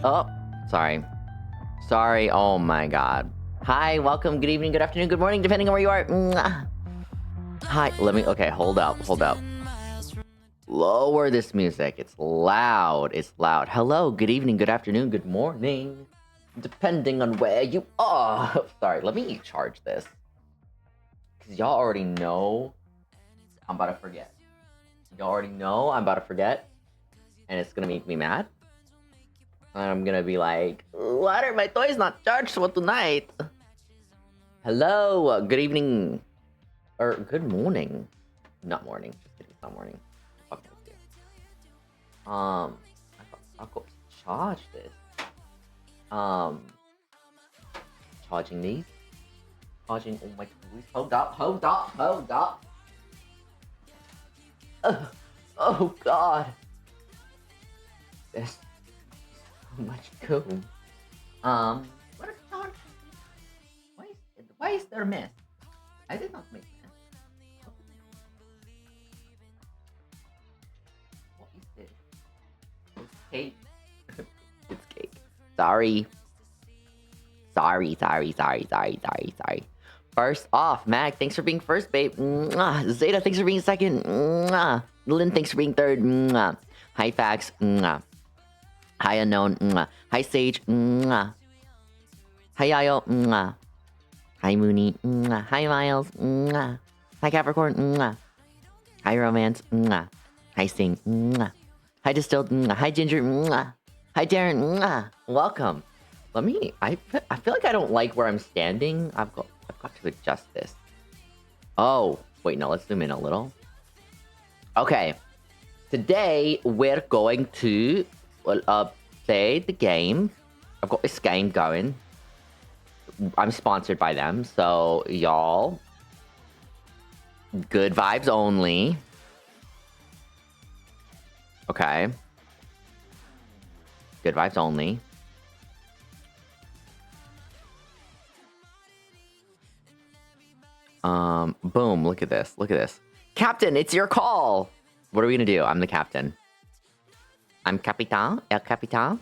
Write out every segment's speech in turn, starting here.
Oh, sorry. Sorry. Oh my god. Hi, welcome, good evening, good afternoon, good morning, depending on where you are. Mwah. Hi, okay, hold up. Lower this music. It's loud. Hello, good evening, good afternoon, good morning, depending on where you are. Sorry, let me charge this. Because y'all already know I'm about to forget. And it's gonna make me mad. And I'm gonna be like, why are my toys not charged for tonight? Hello, good evening. Or good morning. Not morning. Just kidding, it's not morning. Fuck with you. I'll go charge this. Charging these. Charging all my toys. Hold up. Oh god. There's so much cool. What is charging? Why is there a mess? I did not make that. What is this? It's cake. It's cake. Sorry. First off, Mag, thanks for being first, babe. Mwah. Zeta, thanks for being second. Mwah. Lynn, thanks for being third. Mwah. Hi, Fax. Mwah. Hi, Unknown. Mwah. Hi, Sage. Mwah. Hi, Yayo. Mwah. Hi, Mooney. Mwah. Hi, Miles. Mwah. Hi, Capricorn. Mwah. Hi, Romance. Mwah. Hi, Sting. Mwah. Hi, Distilled. Mwah. Hi, Ginger. Mwah. Hi, Darren. Mwah. Welcome. I feel like I don't like where I'm standing. I've got to adjust this. Oh, wait, no, let's zoom in a little. Okay. Today, we're going to play the game. I've got this game going. I'm sponsored by them, so y'all, good vibes only. Okay. Good vibes only. Boom, look at this. Captain, it's your call. What are we gonna do? I'm the captain. I'm Capitan, El Capitan.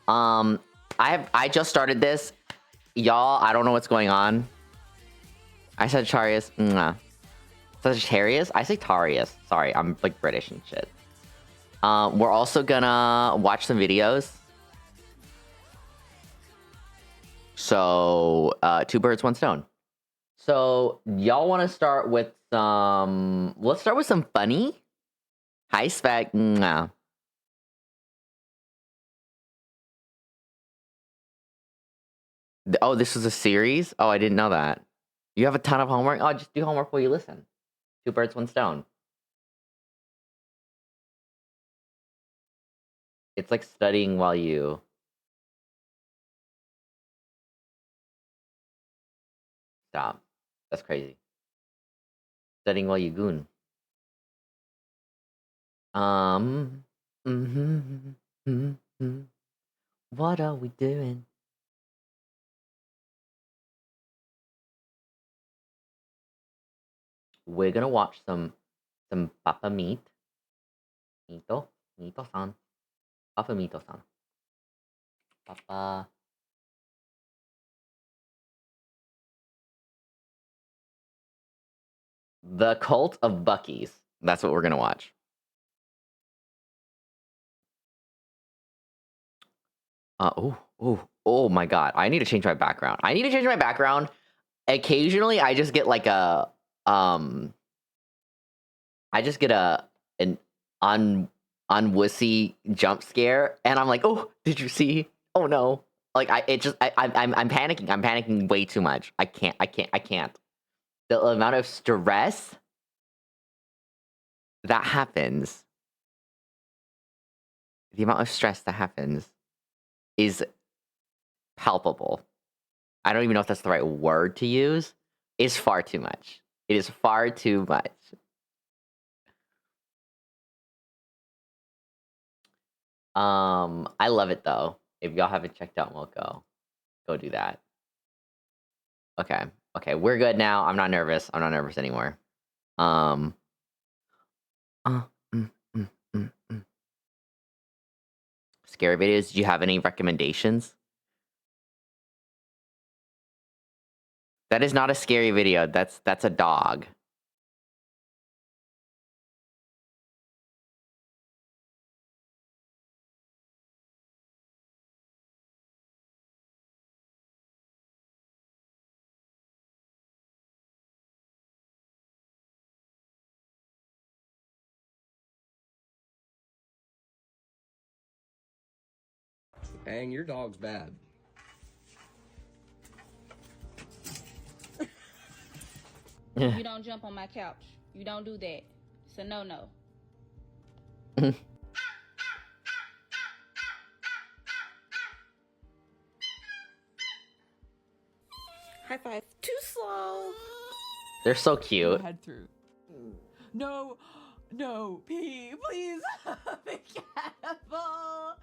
I just started this. Y'all, I don't know what's going on. I said Sagittarius. Sagittarius? I say Tarius. Sorry, I'm like British and shit. We're also gonna watch some videos. So, two birds, one stone. So, y'all want to start with some... Let's start with some funny. Hi, Spec. Oh, this is a series? Oh, I didn't know that. You have a ton of homework? Oh, just do homework while you listen. Two birds, one stone. It's like studying while you... Stop. That's crazy. Studying while you goon. What are we doing? We're gonna watch some Papa Meat. Mito-san. Papa Mito-san. Papa... The Cult of Bucky's. That's what we're gonna watch. Oh my god. I need to change my background. Occasionally, I just get like a, an unwussy jump scare, and I'm like, oh, did you see? Oh no. Like, I'm panicking. I'm panicking way too much. I can't. The amount of stress that happens. The amount of stress that happens is palpable. I don't even know if that's the right word to use. It's far too much. It is far too much. I love it though. If y'all haven't checked out Moko, go do that. Okay, we're good now. I'm not nervous. Anymore. scary videos. Do you have any recommendations? That is not a scary video. That's a dog. Dang, your dog's bad. You don't jump on my couch. You don't do that. It's a no-no. High five. Too slow. They're so cute. Head through. No, no, P, please. Be careful.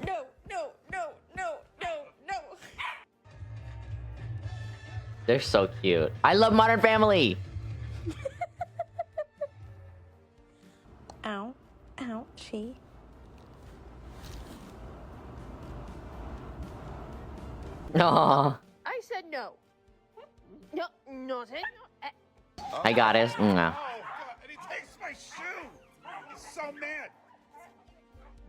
No, no, no, no, no, no. They're so cute. I love Modern Family. Ow. Ouchie. Aww. I said no. No, nothing. I got it. Mwah. Oh, God, and he takes my shoe. He's so mad.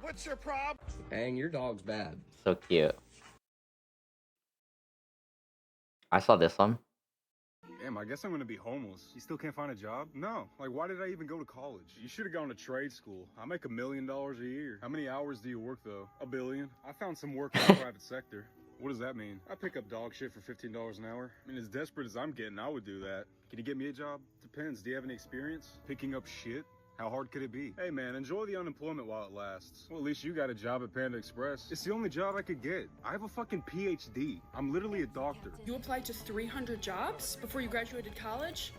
What's your problem? Dang, your dog's bad. So cute. I saw this one. Damn, I guess I'm gonna be homeless. You still can't find a job? No. Like, why did I even go to college? You should have gone to trade school. I make $1 million a year. How many hours do you work, though? 1 billion. I found some work in the private sector. What does that mean? I pick up dog shit for $15 an hour. I mean, as desperate as I'm getting, I would do that. Can you get me a job? Depends. Do you have any experience? Picking up shit? How hard could it be? Hey man, enjoy the unemployment while it lasts. Well, at least you got a job at Panda Express. It's the only job I could get. I have a fucking PhD. I'm literally a doctor. You applied to 300 jobs before you graduated college?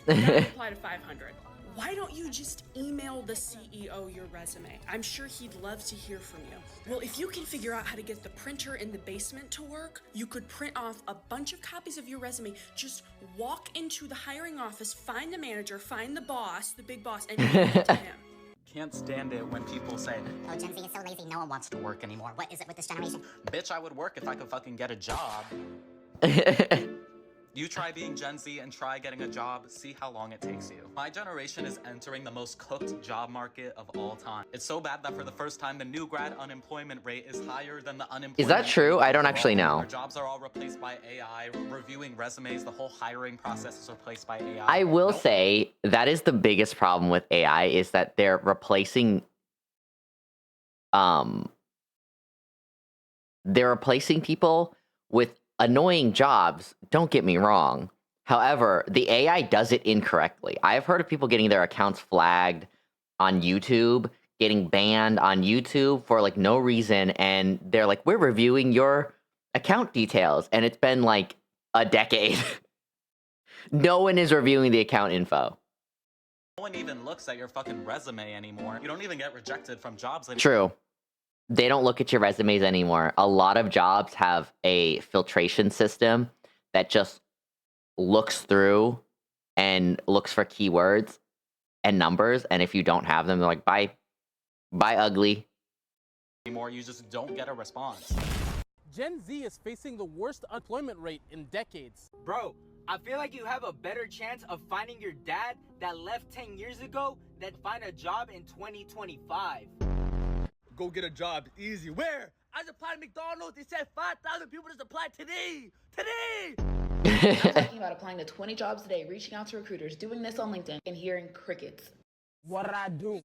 You gotta apply to 500. Why don't you just email the CEO your resume? I'm sure he'd love to hear from you. Well, if you can figure out how to get the printer in the basement to work, you could print off a bunch of copies of your resume. Just walk into the hiring office, find the manager, find the boss, the big boss, and give it to him. Can't stand it when people say, oh, Gen Z is so lazy, no one wants to work anymore. What is it with this generation? bitch, I would work if I could fucking get a job. You try being Gen Z and try getting a job, see how long it takes you. My generation is entering the most cooked job market of all time. It's so bad that for the first time, the new grad unemployment rate is higher than the unemployment. Is that true? I don't actually know. Our jobs are all replaced by AI, reviewing resumes, the whole hiring process is replaced by AI. I will say that is the biggest problem with AI is that they're replacing people with annoying jobs. Don't get me wrong. However, the AI does it incorrectly. I've heard of people getting their accounts flagged on YouTube, getting banned on YouTube for like no reason, and they're like, we're reviewing your account details, and it's been like a decade. No one is reviewing the account info. No one even looks at your fucking resume anymore. You don't even get rejected from jobs anymore. True. They don't look at your resumes anymore. A lot of jobs have a filtration system that just looks through and looks for keywords and numbers. And if you don't have them, they're like, bye ugly. Anymore, you just don't get a response. Gen Z is facing the worst unemployment rate in decades. Bro, I feel like you have a better chance of finding your dad that left 10 years ago than find a job in 2025. Go get a job easy. Where? I just applied to McDonald's. They said 5,000 people just applied today. I'm talking about applying to 20 jobs a day, reaching out to recruiters, doing this on LinkedIn, and hearing crickets. What did I do?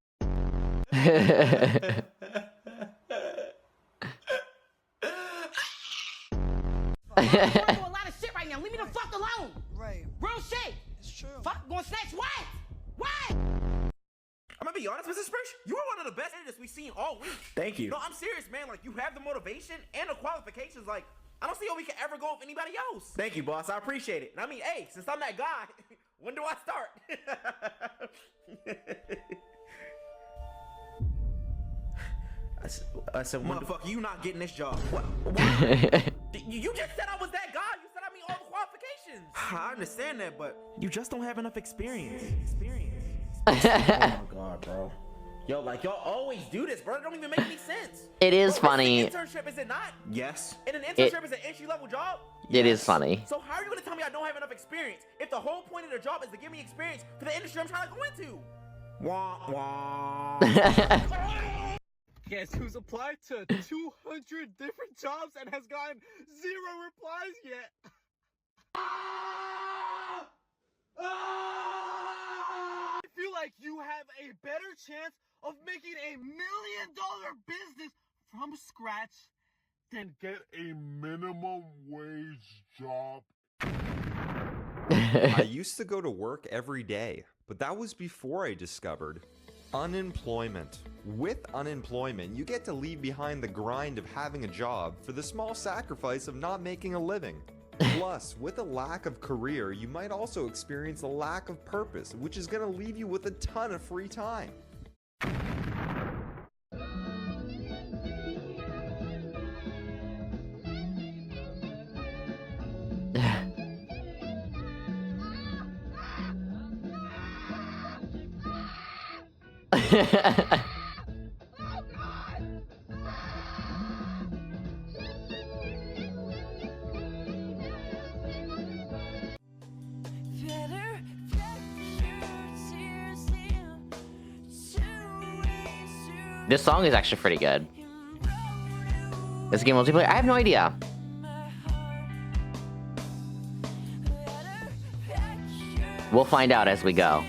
I'm going through a lot of shit right now. Leave me the fuck alone. Right. Real shit. It's true. Fuck, going snatch what? What? I'm gonna be honest, Mr. Spurge, you are one of the best editors we've seen all week. Thank you. No, I'm serious, man. Like, you have the motivation and the qualifications. Like, I don't see how we can ever go with anybody else. Thank you, boss. I appreciate it. And I mean, hey, since I'm that guy, when do I start? I said, motherfucker, you not getting this job. What? You just said I was that guy. You said I mean all the qualifications. I understand that, but you just don't have enough experience. Oh my god, bro. Yo, like y'all always do this, bro. It don't even make any sense. It is Bro, funny. It's an internship, is it not? Yes. And an internship is an entry-level job? It is funny. So how are you gonna tell me I don't have enough experience if the whole point of the job is to give me experience for the industry I'm trying to go into? Wah, wah. Guess who's applied to 200 different jobs and has gotten 0 replies yet? I feel like you have a better chance of making $1 million business from scratch than get a minimum wage job. I used to go to work every day, but that was before I discovered unemployment. With unemployment, you get to leave behind the grind of having a job for the small sacrifice of not making a living. Plus, with a lack of career, you might also experience a lack of purpose, which is going to leave you with a ton of free time. This song is actually pretty good. This game multiplayer? I have no idea. We'll find out as we go.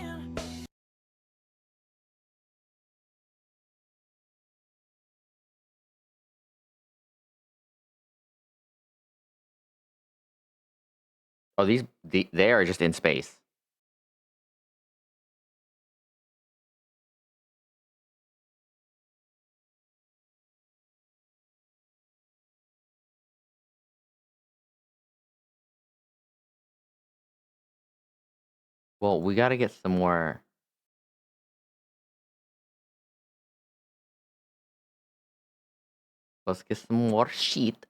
Oh, they are just in space. Well, we gotta get some more. Let's get some more sheet.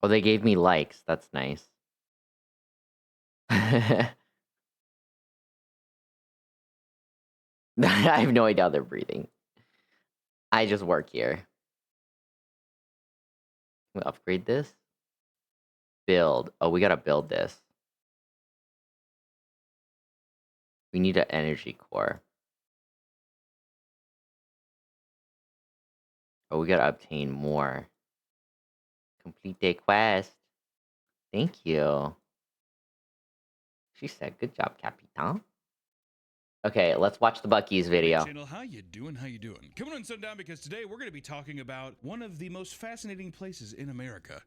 Oh, they gave me likes. That's nice. I have no idea how they're breathing. I just work here. Can we upgrade this? Build. Oh, we gotta build this. We need an energy core. Oh, we gotta obtain more. Complete a quest. Thank you. She said, good job, Capitan. Okay, let's watch the Bucky's video. Channel, how you doing? How you doing? Coming on Sundown because today we're going to be talking about one of the most fascinating places in America.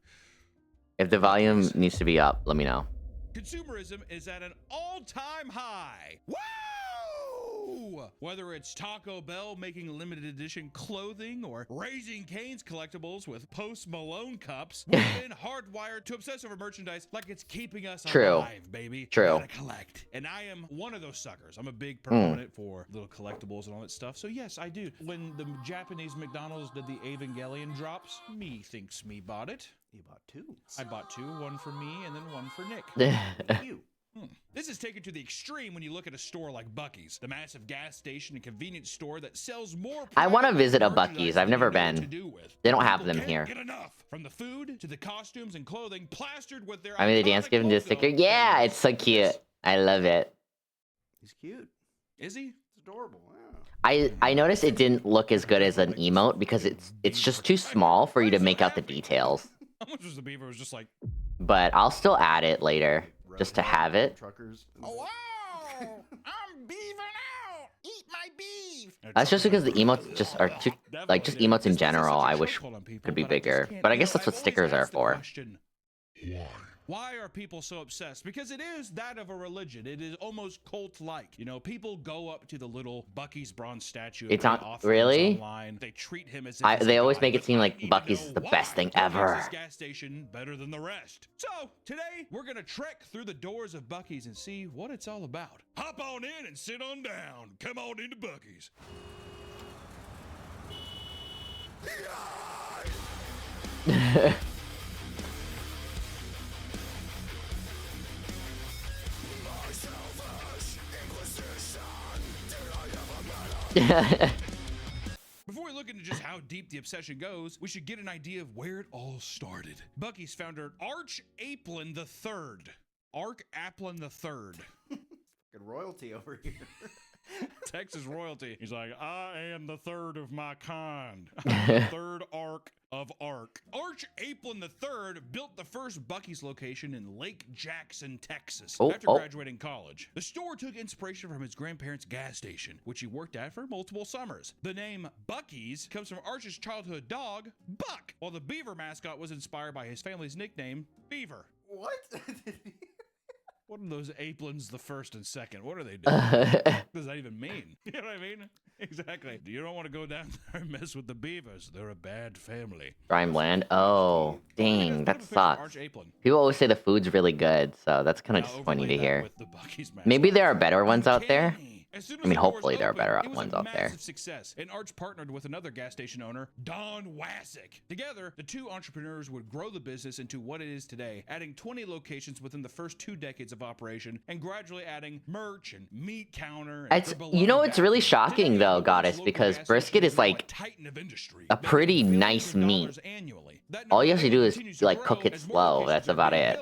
If the volume needs to be up, let me know. Consumerism is at an all-time high. Woo! Whether it's Taco Bell making limited edition clothing or Raising Cane's collectibles with Post Malone cups, we've been hardwired to obsess over merchandise like it's keeping us alive, baby. True. We gotta collect. And I am one of those suckers. I'm a big proponent for little collectibles and all that stuff. So yes, I do. When the Japanese McDonald's did the Evangelion drops, me thinks me bought it. You bought 2. I bought 2, one for me and then one for Nick. You. This is taken to the extreme when you look at a store like Buc-ee's, the massive gas station and convenience store that sells more. I want to visit a Buc-ee's. I've never been. They don't have them here. Get enough. From the food to the costumes and clothing plastered with their. I mean, the dance given to a sticker. Yeah, it's so cute. I love it. He's cute. Is he? It's adorable. Yeah. I noticed it didn't look as good as an emote because it's just too small for you to make out the details. How much was the beaver? It was just like. But I'll still add it later. Just to have it. Truckers. Oh, wow! I'm beaving out! Eat my beef! That's just because the emotes just are too, like, just emotes in general, I wish could be bigger. But I guess that's what stickers are for. Why are people so obsessed? Because it is that of a religion. It is almost cult-like. You know, people go up to the little Buc-ee's bronze statue. It's not really. Online. They treat him as if they always make it seem like Buc-ee's is the best thing ever. This gas station better than the rest. So today we're gonna trek through the doors of Buc-ee's and see what it's all about. Hop on in and sit on down. Come on into Buc-ee's. Before we look into just how deep the obsession goes, we should get an idea of where it all started. Bucky's founder, Arch Applin III. Arch Applin III. Good royalty over here. Texas royalty. He's like, I am the third of my kind. I'm the third arc of Ark. Arch Applin III built the first Bucky's location in Lake Jackson, Texas, after graduating college. The store took inspiration from his grandparents' gas station, which he worked at for multiple summers. The name Bucky's comes from Arch's childhood dog, Buck, while the beaver mascot was inspired by his family's nickname, Beaver. What? What are those Applins the first and second? What are they doing? What does that even mean? You know what I mean? Exactly. You don't want to go down there and mess with the beavers. They're a bad family. Dreamland. Oh, dang, that sucks. People always say the food's really good, so that's kind of disappointing to hear. Maybe there are better ones out there. I mean, hopefully there are better ones out there. Success, and Arch partnered with another gas station owner, Don Wassick. Together, the two entrepreneurs would grow the business into what it is today, adding 20 locations within the first 2 decades of operation, and gradually adding merch and meat counter. And you know, it's really shocking though, Goddess, because brisket is like a pretty nice meat. All you have to do is like cook it slow. That's about it.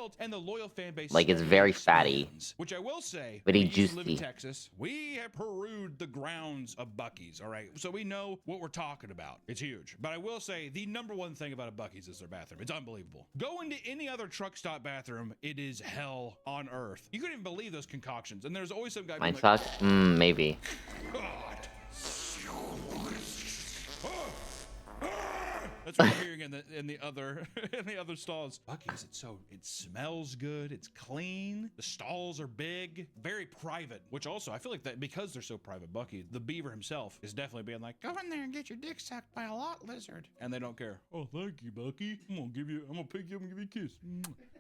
Like it's very fatty, which I will say, very we used to juicy. live in Texas. We have perused the grounds of Bucky's, all right? So we know what we're talking about. It's huge. But I will say the number one thing about a Bucky's is their bathroom. It's unbelievable. Go into any other truck stop bathroom, it is hell on earth. You couldn't even believe those concoctions. And there's always some guy Mine being like, sucks? Maybe. that's what we're hearing in the other stalls. Bucky's, it smells good, it's clean, the stalls are big, very private, which also I feel like that because they're so private, Bucky, the beaver himself, is definitely being like, go in there and get your dick sucked by a lot lizard. And they don't care. Oh, thank you, Bucky. I'm gonna pick you up and give you a kiss.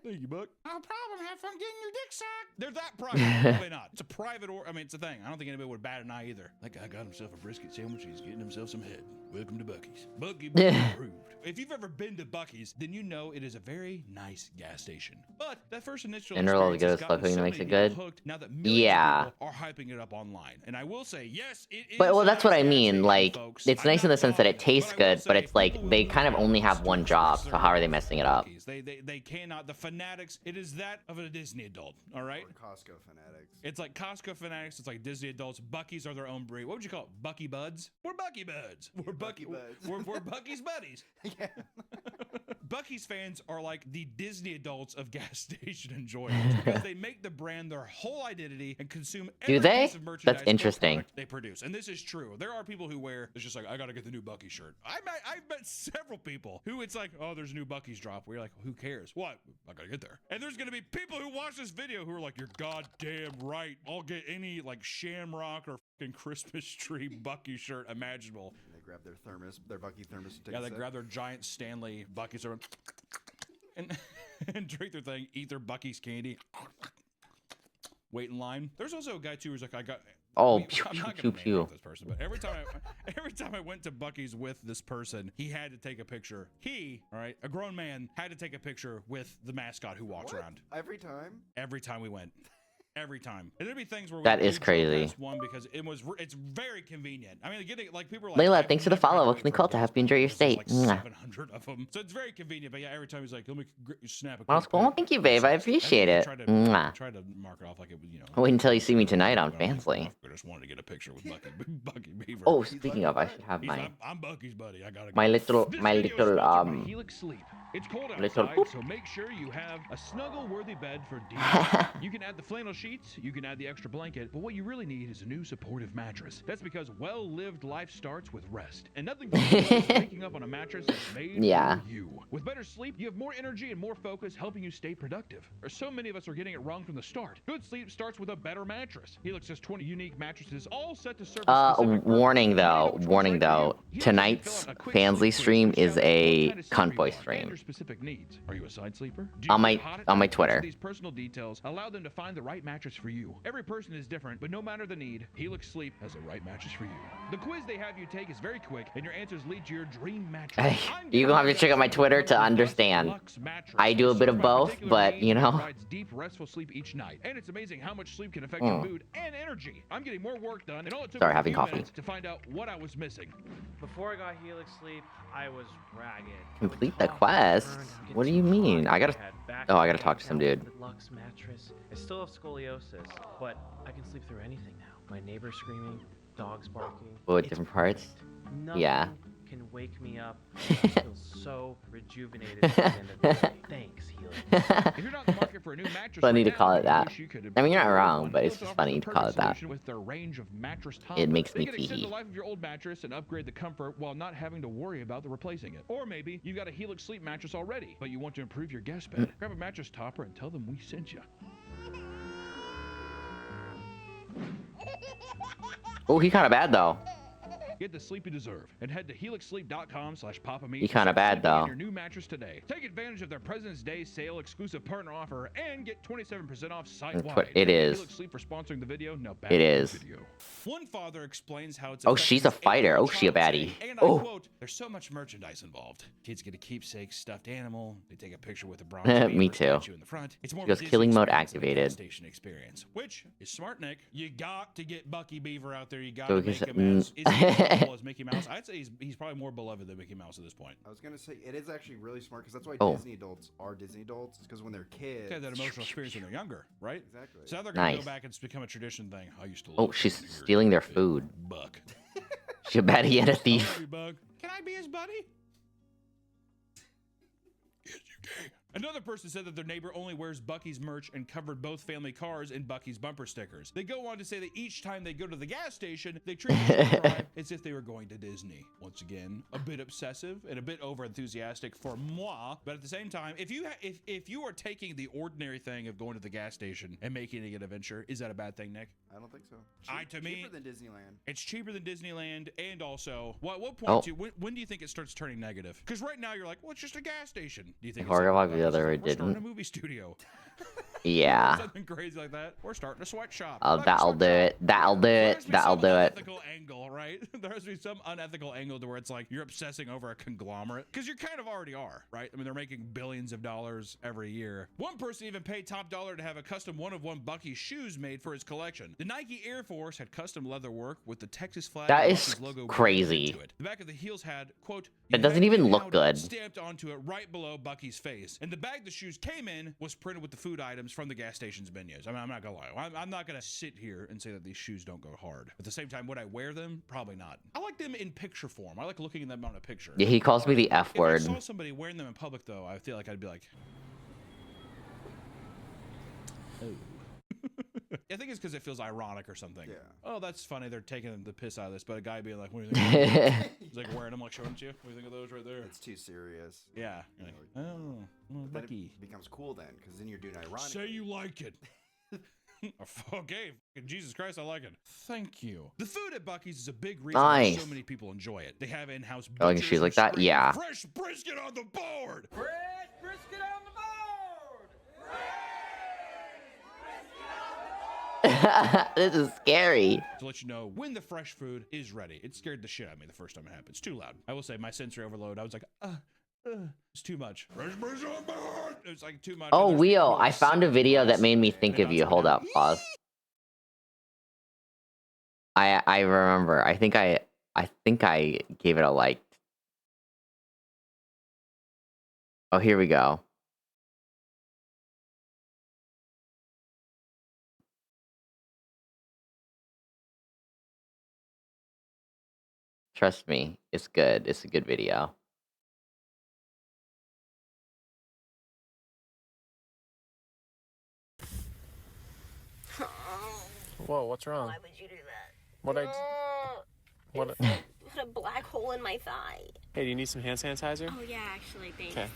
Thank you, Buck. No problem. Have fun getting your dick sucked. They're that private. Probably not. It's a private it's a thing. I don't think anybody would bat an eye either. That guy got himself a brisket sandwich. He's getting himself some head. Welcome to Bucky's. Bucky approved. If you've ever been to Bucky's, then you know it is a very nice gas station. But that first initial General experience good has as gotten fuck, so makes many it good. people hooked now that millions Yeah. of people are hyping it up online. And I will say, yes, it is. But well, that's what I mean. Like, it's nice in the sense that it tastes good, but it's like they kind of only have one job. So how are they messing it up? They cannot. The fanatics. It is that of a Disney adult. All right. Or Costco fanatics. It's like Costco fanatics. It's like Disney adults. Bucky's are their own breed. What would you call it? Bucky buds? We're Bucky buds. We're Bucky buds. We're Bucky's buddies. Yeah. Bucky's fans are like the Disney adults of gas station enjoyers because they make the brand their whole identity and consume every Do they? piece of merchandise That's or interesting. product they produce. And this is true. There are people who wear, it's just like, I gotta get the new Bucky shirt. I've met several people who it's like, oh, there's a new Bucky's drop. We're like, who cares? What? I gotta get there. And there's gonna be people who watch this video who are like, you're goddamn right. I'll get any like Shamrock or fucking Christmas tree Bucky shirt imaginable. They grab their thermos, their Bucky thermos. Yeah, they grab their giant Stanley Bucky's and drink their thing, eat their Bucky's candy, wait in line. There's also a guy too who's like, I'm not gonna name drop this person, but every time I went to Bucky's with this person, he had to take a picture. All right, a grown man had to take a picture with the mascot who walks around. Every time? Every time we went. Every time. And there'd be things where That is crazy. one because it's very convenient. I mean, getting like people are like, Layla, thanks for the follow. Welcome to the cult. I hope you enjoy your stay. like 700 of them, so it's very convenient. But yeah, every time he's like, let me snap a Well, quick well, pic. thank you, babe. I appreciate it. Tried to mark it off like it was, Wait until you see me tonight on Fansly. I just wanted to get a picture with Bucky Beaver. Oh, speaking of, I should have He's my like, I'm Bucky's buddy. I gotta my go. little Helix Sleep. It's cold little outside, so make sure you have a snuggle-worthy bed for deep. You can add the flannel sheets, you can add the extra blanket, but what you really need is a new supportive mattress. That's because well-lived life starts with rest, and nothing beats waking up on a mattress that's made for you. With better sleep, you have more energy and more focus, helping you stay productive. Or so many of us are getting it wrong from the start. Good sleep starts with a better mattress. Helix has 20 unique mattresses all set to serve a specific warning though. Tonight's Fansly stream is a convoy stream. specific needs. Are you a side sleeper? On my Twitter. These personal details allow them to find the right mattress for you. Every person is different, but no matter the need, Helix Sleep has the right mattress for you. The quiz they have you take is very quick, and your answers lead to your dream mattress. Hey, you're gonna have to check out my Twitter to understand. I do a bit of both, but you know. Provides deep, restful sleep each night, and it's amazing how much sleep can affect your mood and energy. I'm getting more work done, and all it took Sorry, was a having few coffee. minutes to find out what I was missing. Before I got Helix Sleep, I was ragged. Complete the quest? What do you mean? I gotta talk to some dude. Lux mattress. I still have scoliosis, but I can sleep through anything now. My neighbors screaming, dogs barking. Oh, different parts? Yeah. Can wake me up. I feel so rejuvenated at the end of the day. Thanks, Helix. If you're not in the market for a new mattress, Funny to right call now, it that. wish you could I mean, you're not improve wrong, one. but it's Helix just offers funny the to call it perfect that. solution with their range of mattress It toppers. makes They me can extend the tee-hee. life of your old mattress and upgrade the comfort while not having to worry about the replacing it. Or maybe you got a Helix Sleep mattress already, but you want to improve your guest bed. Grab a mattress topper and tell them we sent you. Oh, he kind of bad though. Get the sleep you deserve and head to helixsleep.com/papameat. He kinda bad, though. Your new mattress today. Take advantage of their President's Day sale exclusive partner offer and get 27% off site-wide. It is. Helix Sleep for sponsoring the video. Now back It to the is. video. One father explains how it's Oh, she's a affecting his fighter. Oh, eight-year-old she a child baddie. today. And Oh. I quote, "There's so much merchandise involved. Kids get a keepsake stuffed animal. They take a picture with a bronze Me beaver too. statue in the front. It's more She of a goes Disney killing mode experience than a activated. gas station experience, which is smart, Nick. You got to get Bucky Beaver out there. You got So to make because- him as is he as cool as Mickey Mouse. I'd say he's probably more beloved than Mickey Mouse at this point. I was gonna say it is actually really smart because that's why Oh. Disney adults are Disney adults. Because when they're kids, They have that emotional experience when they're younger, right? Exactly. So now they're gonna Nice. go back and it's become a tradition thing. I used to. Oh, love she's going to your stealing their big food. Buck. She's a baddie and a I thief. love you, Bug. Can I be his buddy? Yes, you can. Another person said that their neighbor only wears Bucky's merch and covered both family cars in Bucky's bumper stickers. They go on to say that each time they go to the gas station, they treat the drive as if they were going to Disney. Once again, a bit obsessive and a bit over enthusiastic for moi, but at the same time, if you are taking the ordinary thing of going to the gas station and making it an adventure, is that a bad thing, Nick? I don't think so. To me, Cheaper than Disneyland. it's cheaper than Disneyland, and also, what point Oh. when do you think it starts turning negative? Because right now you're like, well, it's just a gas station. Do you think Horror it's Walk like, the other way we're starting a didn't. movie studio? Yeah. Something crazy like that. We're starting a sweatshop. Oh, Like a that'll do sweatshop. it. That'll do There it. has to be That'll some do it. unethical angle, right? There has to be some unethical angle to where it's like you're obsessing over a conglomerate because you kind of already are, right? I mean, they're making billions of dollars every year. One person even paid top dollar to have a custom one-of-one Bucky shoes made for his collection. The Nike Air Force had custom leather work with the Texas flag. That and is Bucky's logo crazy. into it. The back of the heels had quote. It doesn't even look good. Stamped onto it right below Bucky's face, and the bag the shoes came in was printed with the food items from the gas station's menus. I mean, I'm not gonna lie. I'm not gonna sit here and say that these shoes don't go hard. At the same time, would I wear them? Probably not. I like them in picture form. I like looking at them on a picture. Yeah, he calls me the F word. If I saw somebody wearing them in public, though, I feel like I'd be like, oh. I think it's because it feels ironic or something. Yeah. Oh, that's funny. They're taking the piss out of this, but a guy being like, "What do you think?" He's like wearing them, like showing it to you. What do you think of those right there? It's too serious. Yeah. You're like, oh, Then Bucky. it becomes cool then, because then you're doing ironic. Say you like it. Okay, Jesus Christ, I like it. Thank you. The food at Bucky's is a big reason why Nice. so many people enjoy it. They have in-house Oh, like butchers shoes like who that? spray Yeah. fresh brisket on the board. Fresh brisket on the board! This is scary. To let you know when the fresh food is ready. It scared the shit out of me the first time it happened. It's too loud. I will say my sensory overload. I was like, it's too much. Fresh brisket on the board. It's like too much. Oh, And there's Wheel, people I found a video that made me think of you. Hold up, pause. I remember. I think I gave it a like. Oh, here we go. Trust me, it's good. It's a good video. Whoa, what's wrong? Why would you do that? What I? What? Put a black hole in my thigh. Hey, do you need some hand sanitizer? Oh yeah, actually, thanks. Okay.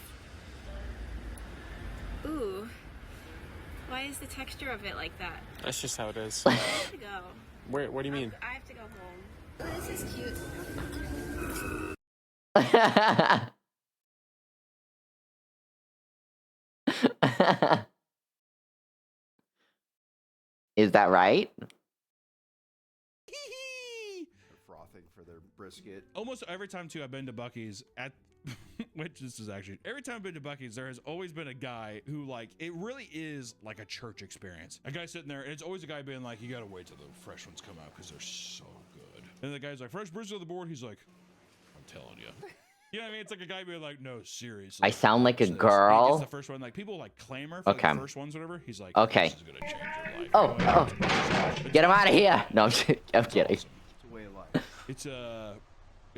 Ooh. Why is the texture of it like that? That's just how it is. I have to go. Where? What do you mean? I have to go home. Oh, this is cute. Is that right? They're frothing for their brisket. Almost every time too I've been to Buc-ee's at which this is actually every time I've been to Buc-ee's, there has always been a guy who, like, it really is like a church experience. A guy sitting there, and it's always a guy being like, you gotta wait till the fresh ones come out because they're so good. And the guy's like, fresh brisket on the board. He's like, I'm telling you. You know what I mean? It's like a guy being like, no, seriously. I sound like a He girl. gets the first one, like people like clamor for Okay. the first ones, whatever. He's like, Okay. this is gonna change your life. Oh, get him out of here! No, I'm kidding. It's a way of life.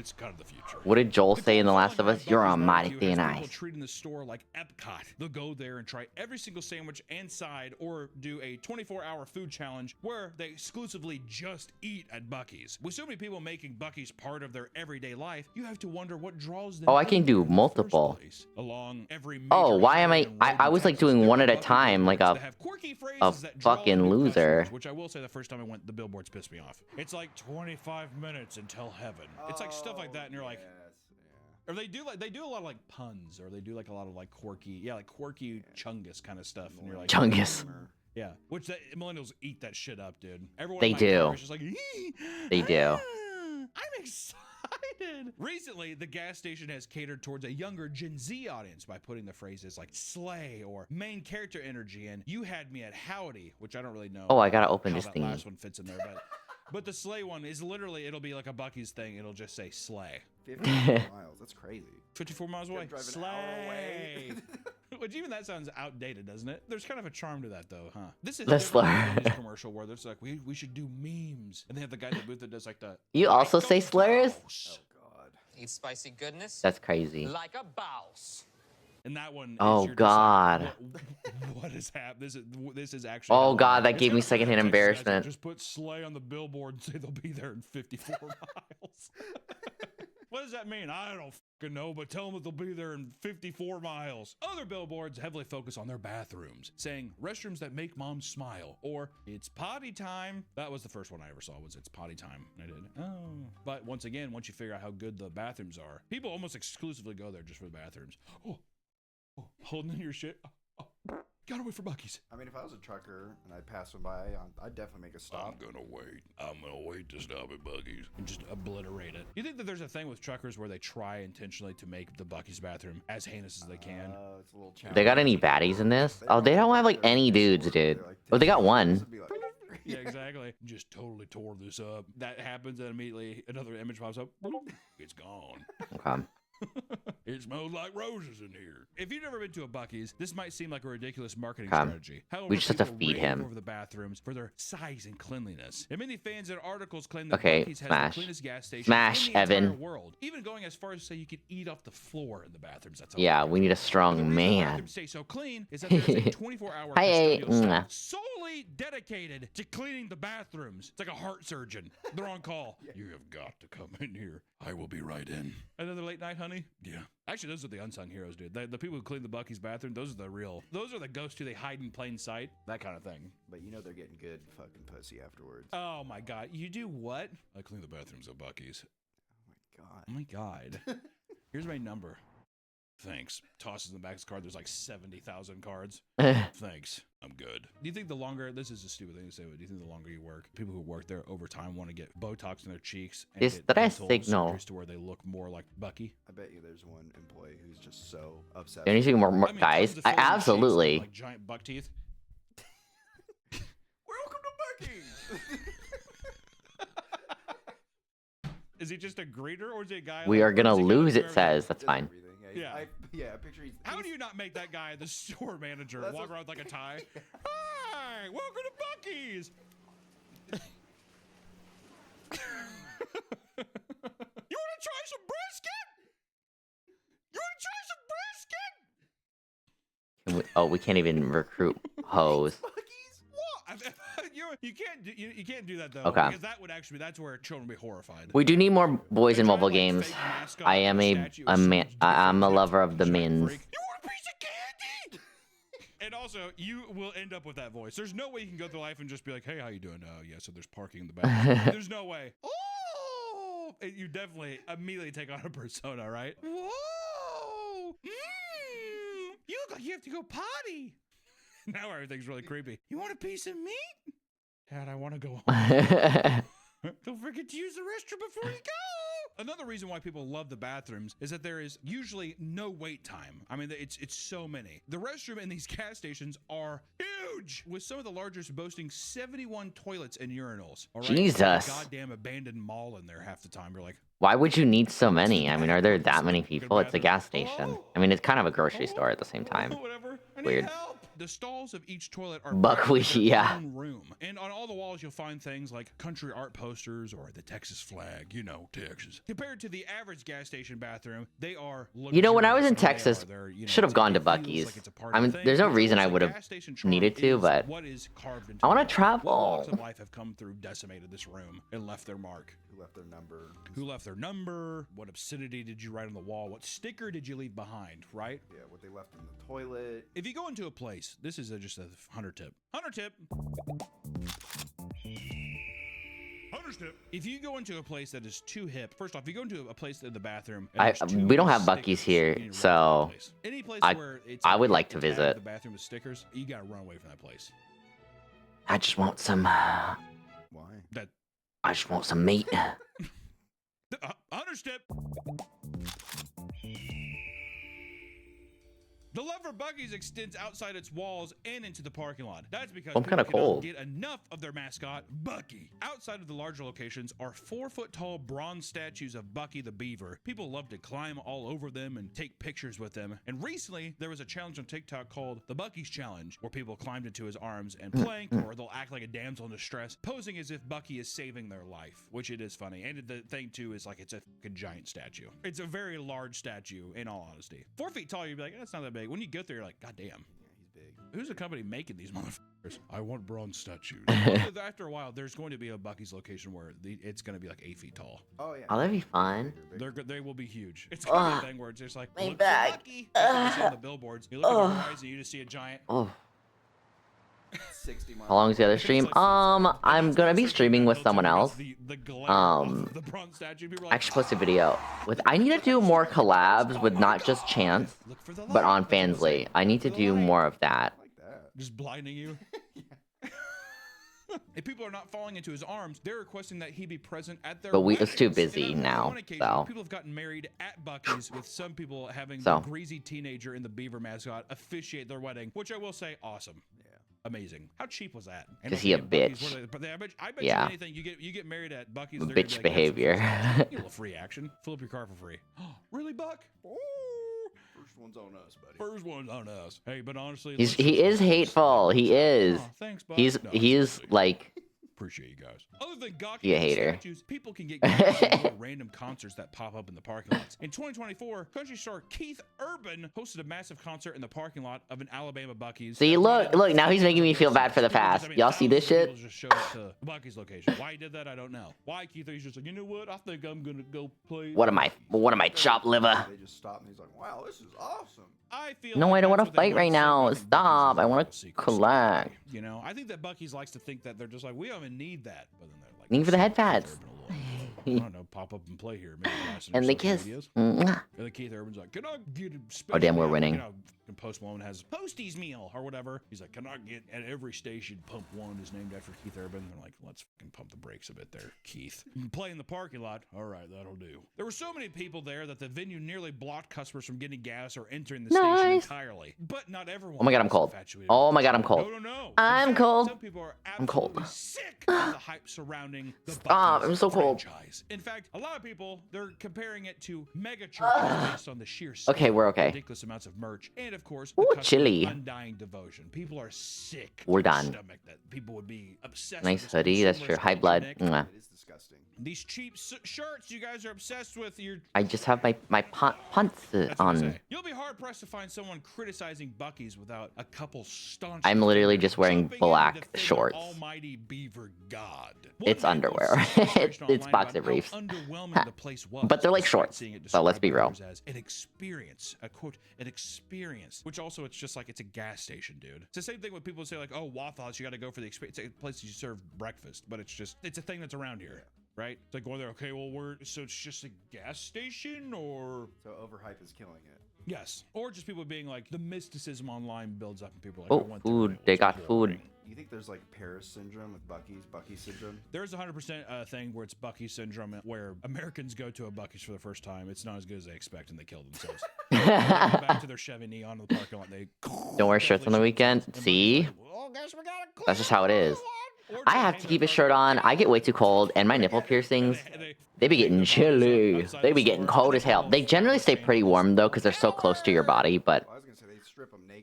It's kind of the future. What did Joel say in The Last of Us? You're on mighty thin People ice. treating the store like Epcot. They'll go there and try every single sandwich and side, or do a 24-hour food challenge where they exclusively just eat at Buc-ee's. With so many people making Buc-ee's part of their everyday life, you have to wonder what draws them. Oh, I can do multiple. Along every Oh, why am I was like doing one at a time, like a fucking loser. Which I will say, the first time I went, the billboards pissed me off. It's like 25 minutes until heaven. It's like stuff like that, and you're like, or they do a lot of like puns, or they do like a lot of like quirky chungus kind of stuff, and you're like, Chungus. yeah, which millennials eat that shit up, dude. Everyone They in my do. car is just like, They do. I'm excited. Recently, the gas station has catered towards a younger Gen Z audience by putting the phrases like slay or main character energy in. You had me at howdy, which I don't really know. Oh, I gotta open how this that thingy. last one fits in there, but the slay one is literally, it'll be like a Buc-ee's thing. It'll just say slay. 54 miles. That's crazy. 54 miles away. Drive an Slay. hour away. Which even that sounds outdated, doesn't it? There's kind of a charm to that, though, huh? This is The different than slur. this commercial where there's like, we should do memes, and they have the guy in the booth that does like the. You also say slurs? Eat spicy goodness. That's crazy. Like a boss. And that one. Oh, is you're just like, God. what is happening? This is actually. Oh happening. God, that It's gave me kinda like secondhand a text message. embarrassment. Just put slay on the billboard and say they'll be there in 54 miles. What does that mean? I don't fucking know, but tell them that they'll be there in 54 miles. Other billboards heavily focus on their bathrooms, saying restrooms that make moms smile, or it's potty time. That was the first one I ever saw, was it's potty time. And I did, oh. But once again, once you figure out how good the bathrooms are, people almost exclusively go there just for the bathrooms. Oh, holding in your shit. Gotta wait for Buc-ee's. I mean, if I was a trucker and I passed one by, I'd definitely make a stop. I'm gonna wait to stop at Buc-ee's and just obliterate it. You think that there's a thing with truckers where they try intentionally to make the Buc-ee's bathroom as heinous as they can? It's a little They got any baddies in this? Oh, they don't have like any dudes, dude. Oh, they got one. Yeah, exactly. Just totally tore this up. That happens, and immediately another image pops up. It's gone. Okay. It smells like roses in here. If you've never been to a Buc-ee's, this might seem like a ridiculous marketing Okay. strategy. However, We just have to people feed rave him. over the bathrooms for their size and cleanliness. And many fans and articles claim that Okay, Buc-ee's has smash. the cleanest gas station Smash, in the entire Evan. world. Even going as far as to say you could eat off the floor in the bathrooms. That's how Yeah, we need a strong man. bathrooms stay so clean is that there's a 24-hour Hi, custodial mwah. staff solely dedicated to cleaning the bathrooms. It's like a heart surgeon. They're on call. You have got to come in here. I will be right in. Another late night, honey? Yeah. Actually, those are the unsung heroes, dude. The people who clean the Buc-ee's bathroom, those are the ghosts who they hide in plain sight. That kind of thing. But you know they're getting good fucking pussy afterwards. Oh my God. You do what? I clean the bathrooms at Buc-ee's. Oh my God. Here's my number. Thanks. Tosses in the back of his card. There's like 70,000 cards. Thanks. I'm good. Do you think the longer, this is a stupid thing to say, but do you think the longer you work, people who work there over time want to get Botox in their cheeks and Is get that a dental signal? surgeries to where they look more like Bucky? I bet you there's one employee who's just so upset. There needs to be more I mean, guys. tons of I filled in cheeks, absolutely. like giant buck teeth. Welcome to Buc-ee's. Is he just a greeter, or is he a guy? We like, are gonna is he lose, who it says. That's fine. Yeah. Yeah, picture he's. How do you not make that guy the store manager That's walk what- around with like a tie? Hi, welcome to Buc-ee's. You want to try some brisket? You want to try some brisket? Can we, oh, we can't even recruit hoes. What? You can't do that though. Okay. Because that would actually that's where children would be horrified. We do need more boys in mobile games. I am a man. I'm a lover of the mins. And Also, you will end up with that voice. There's no way you can go through life and just be like, hey, how you doing? Oh, yeah, so there's parking in the back. There's no way. Oh! You definitely immediately take on a persona, right? Whoa! You look like you have to go potty. Now everything's really creepy. You want a piece of meat? Dad, I want to go home. Don't forget to use the restroom before you go. Another reason why people love the bathrooms is that there is usually no wait time. I mean, it's so many. The restroom in these gas stations are huge, with some of the largest boasting 71 toilets and urinals. All right? Jesus. Goddamn abandoned mall in there half the time. You're like, Why would you need so many? I mean, are there that many people? It's a gas station. I mean, it's kind of a grocery store at the same time. Weird. the stalls of each toilet are Buckwheat, yeah. own room. And on all the walls, you'll find things like country art posters or the Texas flag, you know, Texas. Compared to the average gas station bathroom, they are You know, when I was in Texas, should have gone to Bucky's. I mean, there's no reason I would have needed to, but I want to travel. Walks of life have come through, decimated this room, and left their mark. Who left their number? Who left their number? What obscenity did you write on the wall? What sticker did you leave behind, right? Yeah, what they left in the toilet. If you go into a place, this is just a hunter tip. Hunter tip! Hunter's tip. If you go into a place that is too hip, first off, if you go into a place in the bathroom, we don't have Bucky's here, so any place where it's I would like to visit. The bathroom with stickers, you gotta run away from that place. I just want some. Why? I just want some meat. Hunter's tip. The love for Bucky's extends outside its walls and into the parking lot. That's because I'm kind of cold. Get enough of their mascot, Bucky. Outside of the larger locations are 4-foot-tall bronze statues of Bucky the Beaver. People love to climb all over them and take pictures with them. And recently, there was a challenge on TikTok called the Bucky's Challenge, where people climbed into his arms and plank, or they'll act like a damsel in distress, posing as if Bucky is saving their life, which it is funny. And the thing too is like it's a fucking giant statue. It's a very large statue, in all honesty. 4 feet tall, you'd be like, that's not that big. When you get there, you're like, God damn. Yeah, he's big. Who's the company making these motherfuckers? I want bronze statues. After a while, there's going to be a Bucky's location where it's going to be like 8 feet tall. Oh yeah. Oh, that'd be fun. They will be huge. It's going to be a thing where it's just like, my look back. for Bucky. You see on the billboards. You look at the horizon, you just see a giant. Oh. 60 miles. How long is the other stream? I'm gonna be streaming with someone else. I actually posted a video with. I need to do more collabs with not just Chance, but on Fansly. I need to do more of that. Just blinding you. If people are not falling into his arms, they're requesting that he be present at their But it's too weddings. busy And on now, one occasion, so. people have gotten married at Bucky's, with some people having the greasy teenager in the beaver mascot officiate their wedding, which I will say, awesome. Yeah. Amazing. How cheap was that? Is he a bitch? I bet Yeah. you anything, you get married at Bucky's. Bitch behavior. You get a little free action. Fill up your car for free. Really, Buck? First one's on us, buddy. First one's on us. Hey, but honestly, He is hateful. He is. Oh, thanks, Buck. He is like. Appreciate you guys. Other than gawking You at hater. statues, people can get at random concerts that pop up in the parking lots. In 2024, country star Keith Urban hosted a massive concert in the parking lot of an Alabama Bucky's. See, look, now he's making me feel bad for the fast. Y'all see this shit? People just showed up to Bucky's location. Why he did that, I don't know. Why Keith? He's just like, you know what? I think I'm gonna go play. What am I, chopped liver? They just stopped and he's like, wow, this is awesome. No, I don't want to fight right now. Stop. I want to collect. You know, I think that Bucky's likes to think that they're just like, we don't even need that. But then they're like, Need for the head pads. I don't know, pop up and play here. Maybe And they kiss. And then Keith Urban's like, can I get a special Oh, damn, we're meal?" winning. You know, and Post Malone has Posties meal or whatever. He's like, can I get at every station Pump One is named after Keith Urban? They're like, let's fucking pump the brakes a bit there, Keith. Play in the parking lot. All right, that'll do. There were so many people there that the venue nearly blocked customers from getting gas or entering the station entirely. But not everyone. Oh my god, I'm cold. Oh my god, I'm cold. No. I'm cold. Some people are I'm cold. sick of the hype surrounding the Stop, Bucky's I'm so cold. franchise. In fact, a lot of people, they're comparing it to mega churches based on the sheer scale, Okay, we're okay. ridiculous amounts of merch, and of course, Ooh, the customer's chilly. undying devotion. People are sick. We're to their done. Stomach that people would be obsessed Nice with this hoodie. That's true. consumerist High blood. Nick. Mwah. It is disgusting. These cheap shirts you guys are obsessed with. I just have my punts That's what I on. say. You'll be hard pressed to find someone criticizing Bucky's without a couple staunch. I'm literally just wearing jumping in to black defend the shorts. Almighty Beaver God. It's One man underwear. posted it's online boxer about how briefs. underwhelming the place was, But they're like despite shorts. seeing it So let's be real. described as an experience, a quote, an experience experience. Which also, it's just like, it's a gas station, dude. It's the same thing when people say like, oh, Waffle House, you got to go for the experience. It's a place you serve breakfast, but it's a thing that's around here. Right? It's like going there, okay, well, so it's just a gas station, or... So overhype is killing it. Yes. Or just people being like, the mysticism online builds up and people are like, Oh, I want food. They got food. Do you think there's like Paris syndrome with Bucky syndrome? There's 100% thing where it's Bucky syndrome, where Americans go to a Bucky's for the first time. It's not as good as they expect, and they kill themselves. They go back to their Chevy Neon in the parking lot. They Don't wear shirts on the weekend. See? That's just how it is. I have to keep a shirt on. I get way too cold, and my nipple piercings, they be getting chilly. They be getting cold as hell. They generally stay pretty warm, though, because they're so close to your body, but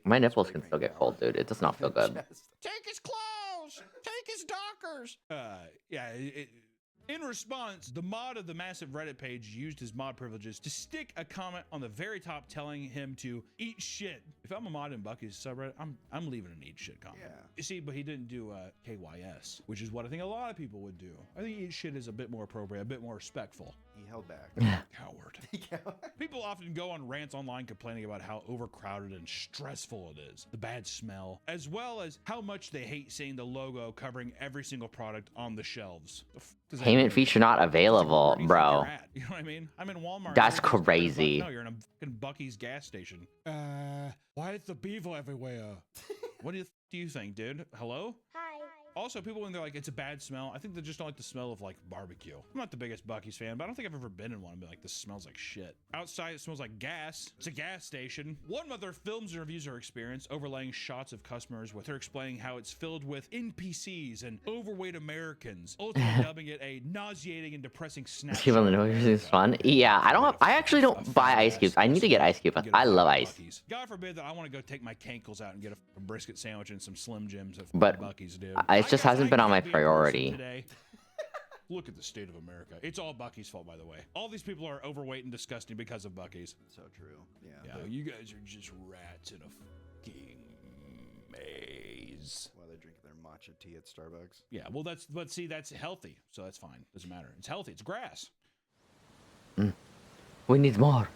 my nipples can still get cold, dude. It does not feel good. Take his clothes! Take his dockers! Yeah, in response, the mod of the massive Reddit page used his mod privileges to stick a comment on the very top telling him to eat shit. If I'm a mod in Bucky's subreddit, I'm leaving an eat shit comment. Yeah. You see, but he didn't do KYS, which is what I think a lot of people would do. I think eat shit is a bit more appropriate, a bit more respectful. He held back. Coward. People often go on rants online complaining about how overcrowded and stressful it is, the bad smell, as well as how much they hate seeing the logo covering every single product on the shelves. Payment feature not available, bro. You know what I mean? I'm in Walmart. That's crazy. No, you're in a fucking Bucky's gas station. Why is the beaver everywhere? What do you think, dude? Hello? Hi. Also, people when they're like, it's a bad smell, I think they just don't like the smell of like barbecue. I'm not the biggest Bucky's fan, but I don't think I've ever been in one and been like, this smells like shit. Outside, it smells like gas. It's a gas station. One mother films and reviews her experience, overlaying shots of customers with her explaining how it's filled with NPCs and overweight Americans, ultimately dubbing it a nauseating and depressing snack. People know it's fun. Yeah, I actually don't buy ice cubes. I need to get ice cubes. I love ice. God forbid that I want to go take my cankles out and get a brisket sandwich and some Slim Jims at But Bucky's, dude. It just hasn't been on my priority. Look at the state of America. It's all Bucky's fault, by the way. All these people are overweight and disgusting because of Bucky's. So true. Yeah. You guys are just rats in a fucking maze. While they're drinking their matcha tea at Starbucks. Yeah, well, but see, that's healthy, so that's fine. Doesn't matter. It's healthy. It's grass. We need more.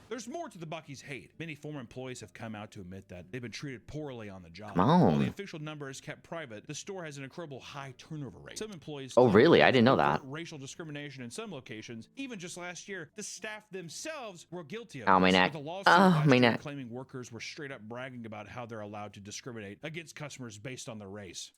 There's more to the Bucky's hate. Many former employees have come out to admit that they've been treated poorly on the job. Come on. While the official number is kept private, the store has an incredible high turnover rate. Some employees... Oh, really? I didn't know that. Racial discrimination in some locations. Even just last year, the staff themselves were guilty of Ow, my this, neck. with a lawsuit Oh, last my year neck. claiming workers were straight up bragging about how they're allowed to discriminate against customers based on their race.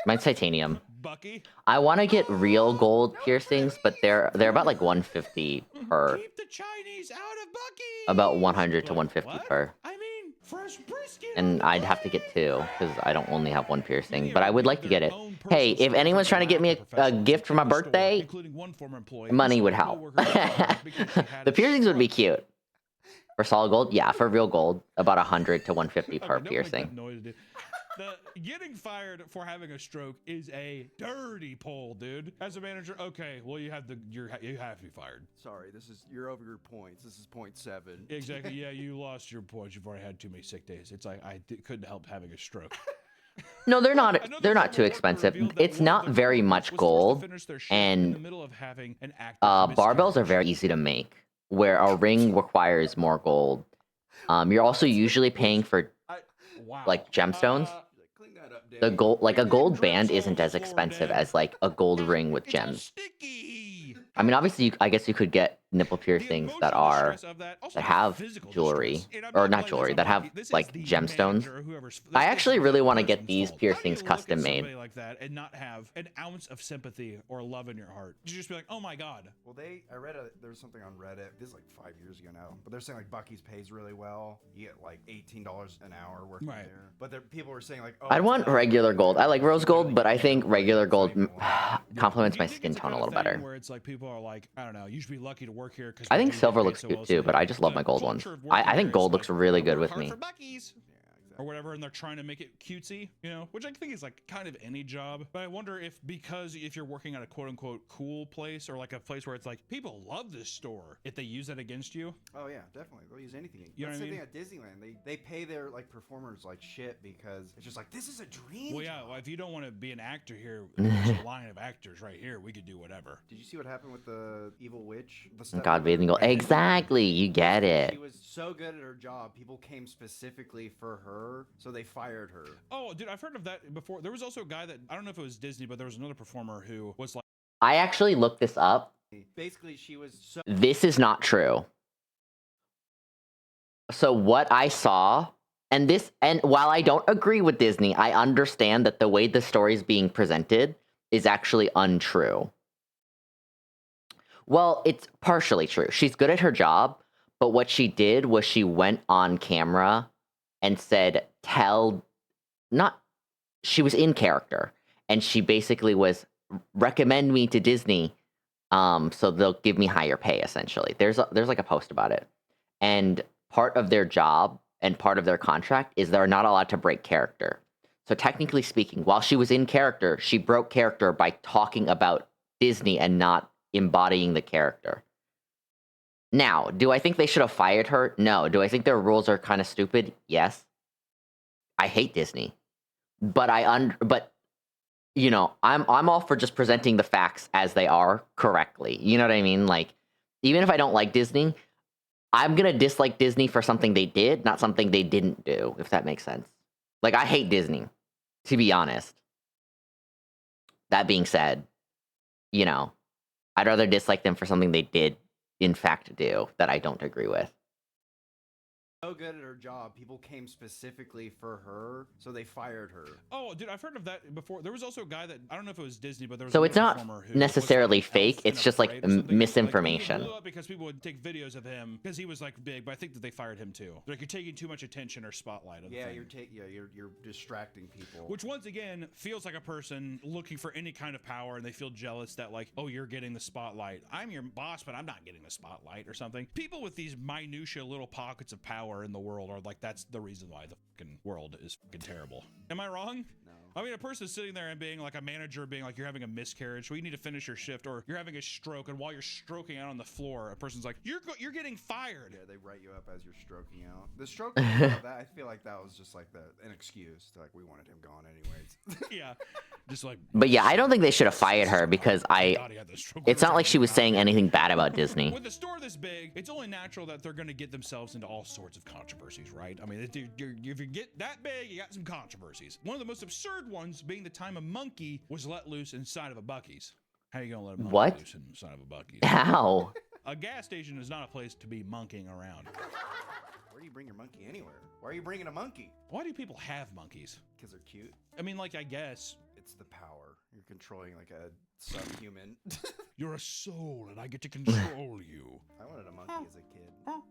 Mine's titanium. Bucky? I want to get real gold piercings, but they're about like 150 per. Keep the Chinese out of Bucky! About 100 to 150 per. I mean, fresh brisket! And I'd have to get two because I don't only have one piercing, but I would like to get it. Hey, if anyone's trying to get me a gift for my birthday, money would help. The piercings would be cute. For solid gold, yeah. For real gold, about 100 to 150 per piercing. The getting fired for having a stroke is a dirty poll, dude. As a manager, okay, well you have to be fired. Sorry, you're over your points. This is 0.7. Exactly. Yeah, you lost your points. You've already had too many sick days. It's like couldn't help having a stroke. No, they're not. They're not too expensive. It's not very much gold, and barbells are very easy to make. Where a ring requires more gold. You're also usually paying for like gemstones. The gold, like a gold band, isn't as expensive as like a gold ring with gems. I mean, obviously, I guess you could get nipple piercings that have jewelry, or not jewelry, that have like gemstones. I actually really want to get these piercings custom made. Like that and not have an ounce of sympathy or love in your heart. You just be like, oh my god. Well, I read there was something on Reddit. This is like 5 years ago now, but they're saying like Bucky's pays really well. You get like $18 an hour working there. But people were saying like, oh, I'd want regular gold. I like rose gold, but I think regular gold complements my skin tone a little better. Where it's like people are like, I don't know, you should be lucky to work here. I think silver looks cute too, but I just love my gold ones. I think gold looks really good with me. or whatever, and they're trying to make it cutesy, you know, which I think is like kind of any job. But I wonder if because if you're working at a quote unquote cool place or like a place where it's like people love this store, if they use that against you. Oh yeah, definitely. They'll use anything. You know That's what the I thing at Disneyland. They pay their like performers like shit because it's just like this is a dream. Well, yeah. Well, if you don't want to be an actor here, there's a line of actors right here. We could do whatever. Did you see what happened with the evil witch? God, bathing girl. Exactly. You get it. She was so good at her job. People came specifically for her, so they fired her. Oh, dude, I've heard of that before. There was also a guy that I don't know if it was Disney, but there was another performer who was like. I actually looked this up. Basically, she was so. This is not true. So what I saw, and while I don't agree with Disney, I understand that the way the story is being presented is actually untrue. Well, it's partially true. She's good at her job, but what she did was she went on camera and said, she was in character, and she basically was, recommend me to Disney, so they'll give me higher pay, essentially. There's like a post about it. And part of their job and part of their contract is they're not allowed to break character. So technically speaking, while she was in character, she broke character by talking about Disney and not embodying the character. Now, do I think they should have fired her? No. Do I think their rules are kind of stupid? Yes. I hate Disney. But you know, I'm all for just presenting the facts as they are correctly. You know what I mean? Like, even if I don't like Disney, I'm going to dislike Disney for something they did, not something they didn't do, if that makes sense. Like, I hate Disney, to be honest. That being said, you know, I'd rather dislike them for something they did, in fact, do that I don't agree with. So good at her job. People came specifically for her, so they fired her. Oh, dude, I've heard of that before. There was also a guy that I don't know if it was Disney, but there was So another it's not performer who necessarily was like fake. Elf in It's a just like Parade or something. misinformation. Like, he blew up because people would take videos of him because he was like big, but I think that they fired him too. Like, you're taking too much attention or spotlight of the thing. You're distracting people. Which once again feels like a person looking for any kind of power, and they feel jealous that like, oh, you're getting the spotlight. I'm your boss, but I'm not getting the spotlight or something. People with these minutia little pockets of power in the world are like, that's the reason why the fucking world is fucking terrible. Am I wrong? No. I mean, a person sitting there and being like a manager, being like, you're having a miscarriage, so you need to finish your shift, or you're having a stroke, and while you're stroking out on the floor, a person's like, you're getting fired. Yeah, they write you up as you're stroking out. The stroking out, I feel like that was just like an excuse. Like, we wanted him gone anyways. Yeah. Just like. But yeah, I don't think they should have fired her because it's not like she was saying anything bad about Disney. With a store this big, it's only natural that they're going to get themselves into all sorts of controversies, right? I mean, if you get that big, you got some controversies. One of the most absurd ones being the time a monkey was let loose inside of a Buc-ee's. How are you going to let a monkey loose inside of a Buc-ee's? How? A gas station is not a place to be monkeying around. Where do you bring your monkey anywhere? Why are you bringing a monkey? Why do people have monkeys? Because they're cute. I mean, like, I guess. It's the power. You're controlling like a subhuman. You're a soul, and I get to control you. I wanted a monkey as a kid.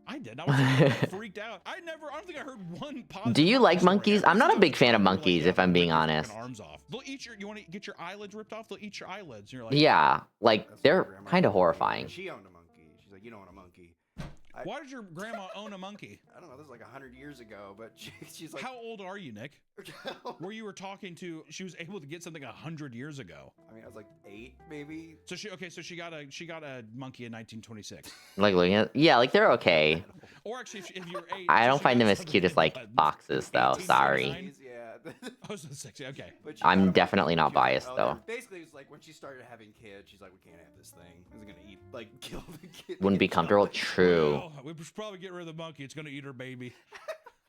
I did. I was freaked out. I don't think I heard one positive. Do you like monkeys? I'm not a big fan of monkeys, if I'm being honest. Arms off. They'll eat you want to get your eyelids ripped off? They'll eat your eyelids. And you're like, yeah, like they're kind of horrifying. She owned a monkey. She's like, you don't want a monkey. Why did your grandma own a monkey? I don't know. This was like 100 years ago, but she's like. How old are you, Nick? Where you were talking to, she was able to get something 100 years ago. I mean, I was like 8, maybe. So she got a monkey in 1926. Like looking at, yeah, like they're okay. Or actually, if you're 8, I don't find them as cute as like foxes, though. Sorry. Yeah. I was 60. Okay. I'm definitely not biased though. Basically, it's like when she started having kids, she's like, we can't have this thing. It's gonna kill the kid. Wouldn't be comfortable. True. Well, we should probably get rid of the monkey. It's gonna eat her baby.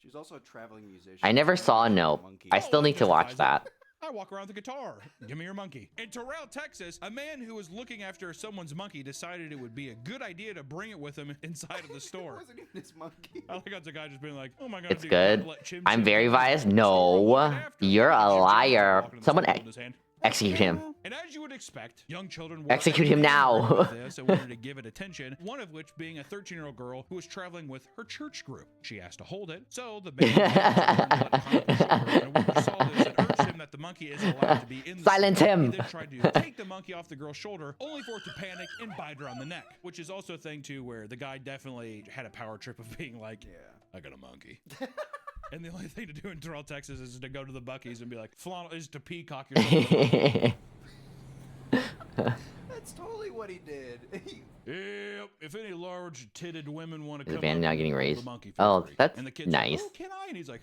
She's also a traveling musician. I never saw a note. I still need to watch that. I walk around with a guitar. Give me your monkey. In Terrell, Texas, a man who was looking after someone's monkey decided it would be a good idea to bring it with him inside of the store. It wasn't even his monkey. I think that's a guy just being like, oh my god, it's good. I'm very biased. No, you're a liar. Someone execute him. And as you would expect, young children execute him now. This and wanted to give it attention, one of which being a 13-year-old girl who was traveling with her church group. She asked to hold it, so the baby and when he saw this, it urged him that the monkey isn't allowed to be in the silence him. He then tried to take the monkey off the girl's shoulder, only for it to panic and bite her on the neck, which is also a thing too where the guy definitely had a power trip of being like, I got a monkey. And the only thing to do in Terrell, Texas is to go to the Buc-ee's and be like, flannel is to peacock yourself. That's totally what he did. Yep. If any large-titted women want to Is come the van up now and getting roll the raised? monkey, feel Oh, free. that's And the kid's nice. like, oh, can I? And he's like,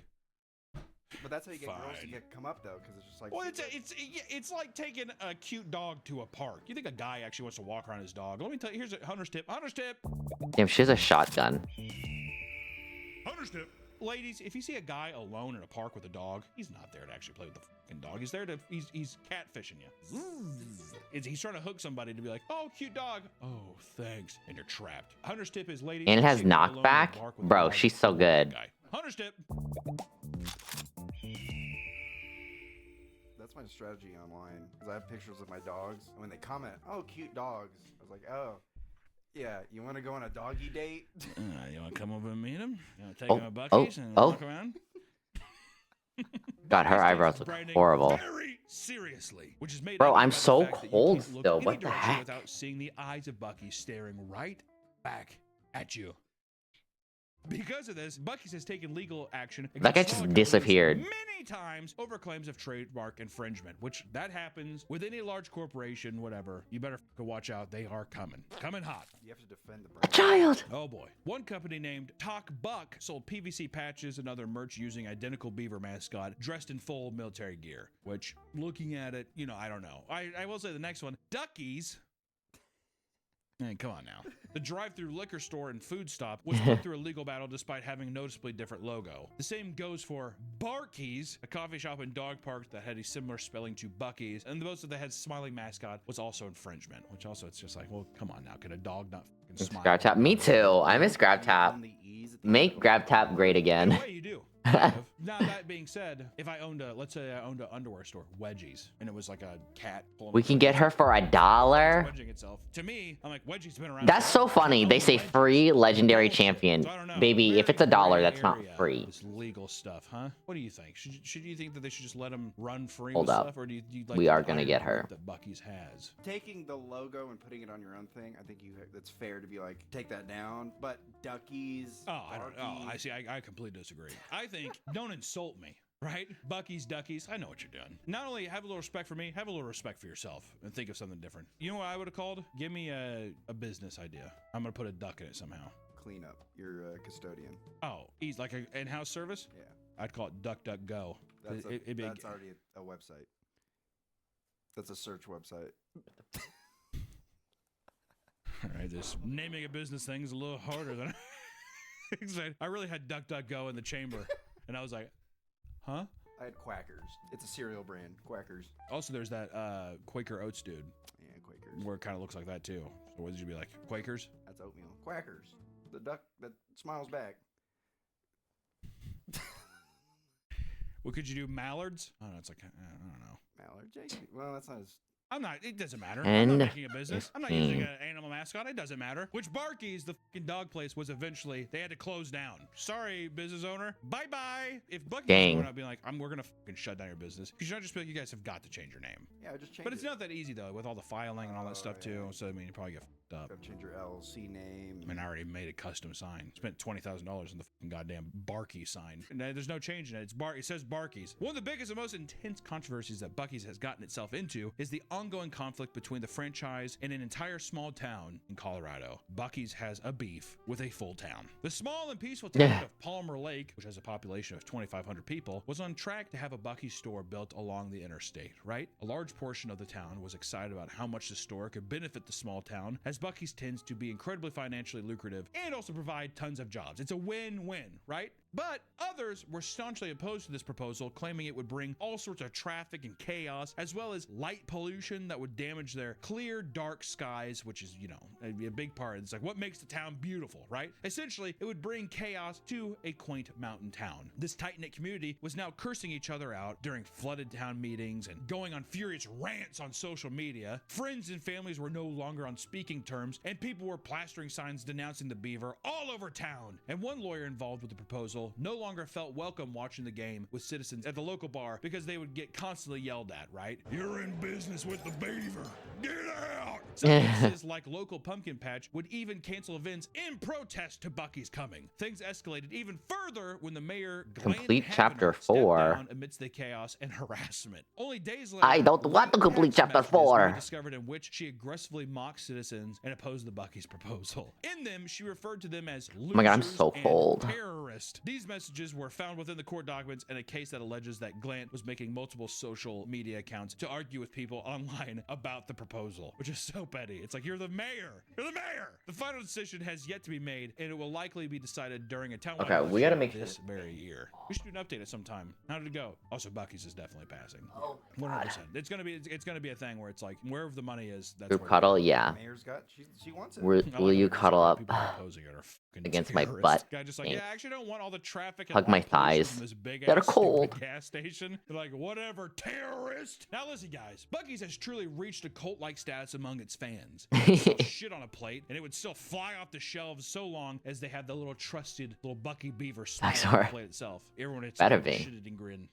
But that's how you get girls to Fine. come up though, because it's just like. well, it's like taking a cute dog to a park. You think a guy actually wants to walk around his dog? Let me tell you, here's a Hunter's tip. Hunter's tip. Damn, she has a shotgun. Hunter's tip. Ladies, if you see a guy alone in a park with a dog, he's not there to actually play with the fucking dog. He's there to, he's catfishing you. He's trying to hook somebody to be like, oh, cute dog. Oh, thanks. And you're trapped. Hunter's tip is, ladies. And it if you has see a guy alone in a knockback. park with a Bro, dog, she's so good. guy. Hunter's tip. That's my strategy online, because I have pictures of my dogs, and when they comment, "Oh, cute dogs," I was like, "Oh, yeah, you want to go on a doggy date?" You want to come over and meet him? You want to take Oh, him to oh, Buc-ee's and oh. walk around? God, her eyebrows look Brandon horrible. Very seriously, which is made Bro, up I'm by the so fact that you cold can't look still. any What the direction heck? Without seeing the eyes of Bucky staring right back at you. Because of this, Buc-ee's has taken legal action. That guy against just smaller companies disappeared. Many times over claims of trademark infringement, which that happens with any large corporation, whatever. You better watch out. They are coming. Coming hot. You have to defend the brand. Child. Oh boy. One company named Talk Buck sold PVC patches and other merch using identical beaver mascot dressed in full military gear, which looking at it, you know, I don't know. I will say the next one, Duckies. Hey, come on now. The drive-through liquor store and food stop was put through a legal battle despite having a noticeably different logo. The same goes for Barky's, a coffee shop and dog park that had a similar spelling to Buc-ee's, and the most of the head smiling mascot was also infringement, which also it's just like, well, come on now. Can a dog not fucking smile? Grab tap. Me too. I miss grab tap. Make grab tap great In again. a way you do. Kind of. Now that being said, if I owned let's say I owned an underwear store, Wedgies, and it was like a cat pulling. We can get her for $1. Wedging itself. To me, I'm like, Wedgie's been around. That's so funny. They say free legendary champion. So I don't know. Baby, if it's $1, that's not Area, free. This legal stuff, huh? What do you think? Should you think that they should just let them run free Hold with up. stuff, or do you like We the are gonna iron get her. that Buc-ee's has? Taking the logo and putting it on your own thing, I think that's fair to be like, take that down. But Duckies. Oh, I don't know. I see. I completely disagree. I think don't insult me. Right? Buc-ee's, Duckies, I know what you're doing. Not only have a little respect for me, have a little respect for yourself and think of something different. You know what I would have called? Give me a business idea. I'm going to put a duck in it somehow. Clean up. You're a custodian. Oh, he's like an in-house service? Yeah. I'd call it Duck, Duck, Go. That's It'd be already a website. That's a search website. All right, this naming a business thing is a little harder than I really had Duck, Duck, Go in the chamber. And I was like, huh? I had Quackers. It's a cereal brand. Quackers. Also, there's that Quaker Oats dude. Yeah, Quakers. Where it kind of looks like that too. So what did you be like? Quakers? That's oatmeal. Quackers. The duck that smiles back. Well, could you do mallards? Oh, no, it's like, I don't know. Mallard JC. Well, that's not as. I'm not, it doesn't matter. I'm And not making a business. I'm not using an animal mascot. It doesn't matter. Which Barky's, the fucking dog place, was eventually, they had to close down. Sorry, business owner. Bye-bye. If Buc-ee's Dang. was going out being like, we're going to fucking shut down your business. Because you're not just be like, you guys have got to change your name. Yeah, I just changed But it's it. not that easy, though, with all the filing and all that stuff, too. So, I mean, you probably get fucked up. Gotta change your LLC name. I mean, I already made a custom sign. Spent $20,000 on the fucking goddamn Barky sign. And there's no change in it. It says Barky's. One of the biggest and most intense controversies that Buc-ee's has gotten itself into is the ongoing conflict between the franchise and an entire small town in Colorado. Buc-ee's has a beef with a full town. The small and peaceful town of Palmer Lake, which has a population of 2,500 people, was on track to have a Buc-ee's store built along the interstate, right? A large portion of the town was excited about how much the store could benefit the small town, as Buc-ee's tends to be incredibly financially lucrative and also provide tons of jobs. It's a win-win, right? But others were staunchly opposed to this proposal, claiming it would bring all sorts of traffic and chaos, as well as light pollution that would damage their clear, dark skies, which is, you know, a big part. It's like what makes the town beautiful, right? Essentially, it would bring chaos to a quaint mountain town. This tight-knit community was now cursing each other out during flooded town meetings and going on furious rants on social media. Friends and families were no longer on speaking terms, and people were plastering signs denouncing the beaver all over town. And one lawyer involved with the proposal proposal no longer felt welcome watching the game with citizens at the local bar because they would get constantly yelled at, right? You're in business with the beaver. Get out! Some places like local pumpkin patch would even cancel events in protest to Bucky's coming. Things escalated even further when the mayor Complete chapter 4. amidst the chaos and harassment. Only days later, I don't want to complete chapter 4. Discovered in which she aggressively mocked citizens and opposed the Bucky's proposal. In them, she referred to them as losers Oh my god, I'm so cold. terrorists. These messages were found within the court documents in a case that alleges that Glant was making multiple social media accounts to argue with people online about the proposal, which is so petty. It's like, you're the mayor. You're the mayor. The final decision has yet to be made, and it will likely be decided during a townwide Okay, we gotta make this very year. We should do an update at some time. How did it go? Also, Bucky's is definitely passing. Oh, 100%. It's gonna be a thing where it's like, wherever the money is, that's Group where cuddle, yeah. Mayor's got, she wants it. Will you cuddle up against my butt? Guy just like, Thanks. yeah, I actually don't want all the traffic and Hug my light pollution thighs. from this big They're ass cold. stupid gas station. They're like, whatever, terrorist. Now listen, guys, Bucky's has truly reached a cult-like status among its fans. Shit on a plate, and it would still fly off the shelves so long as they have the little trusted little Bucky Beaver smile on the plate itself. Everyone, it's Better a be. shitted and grin.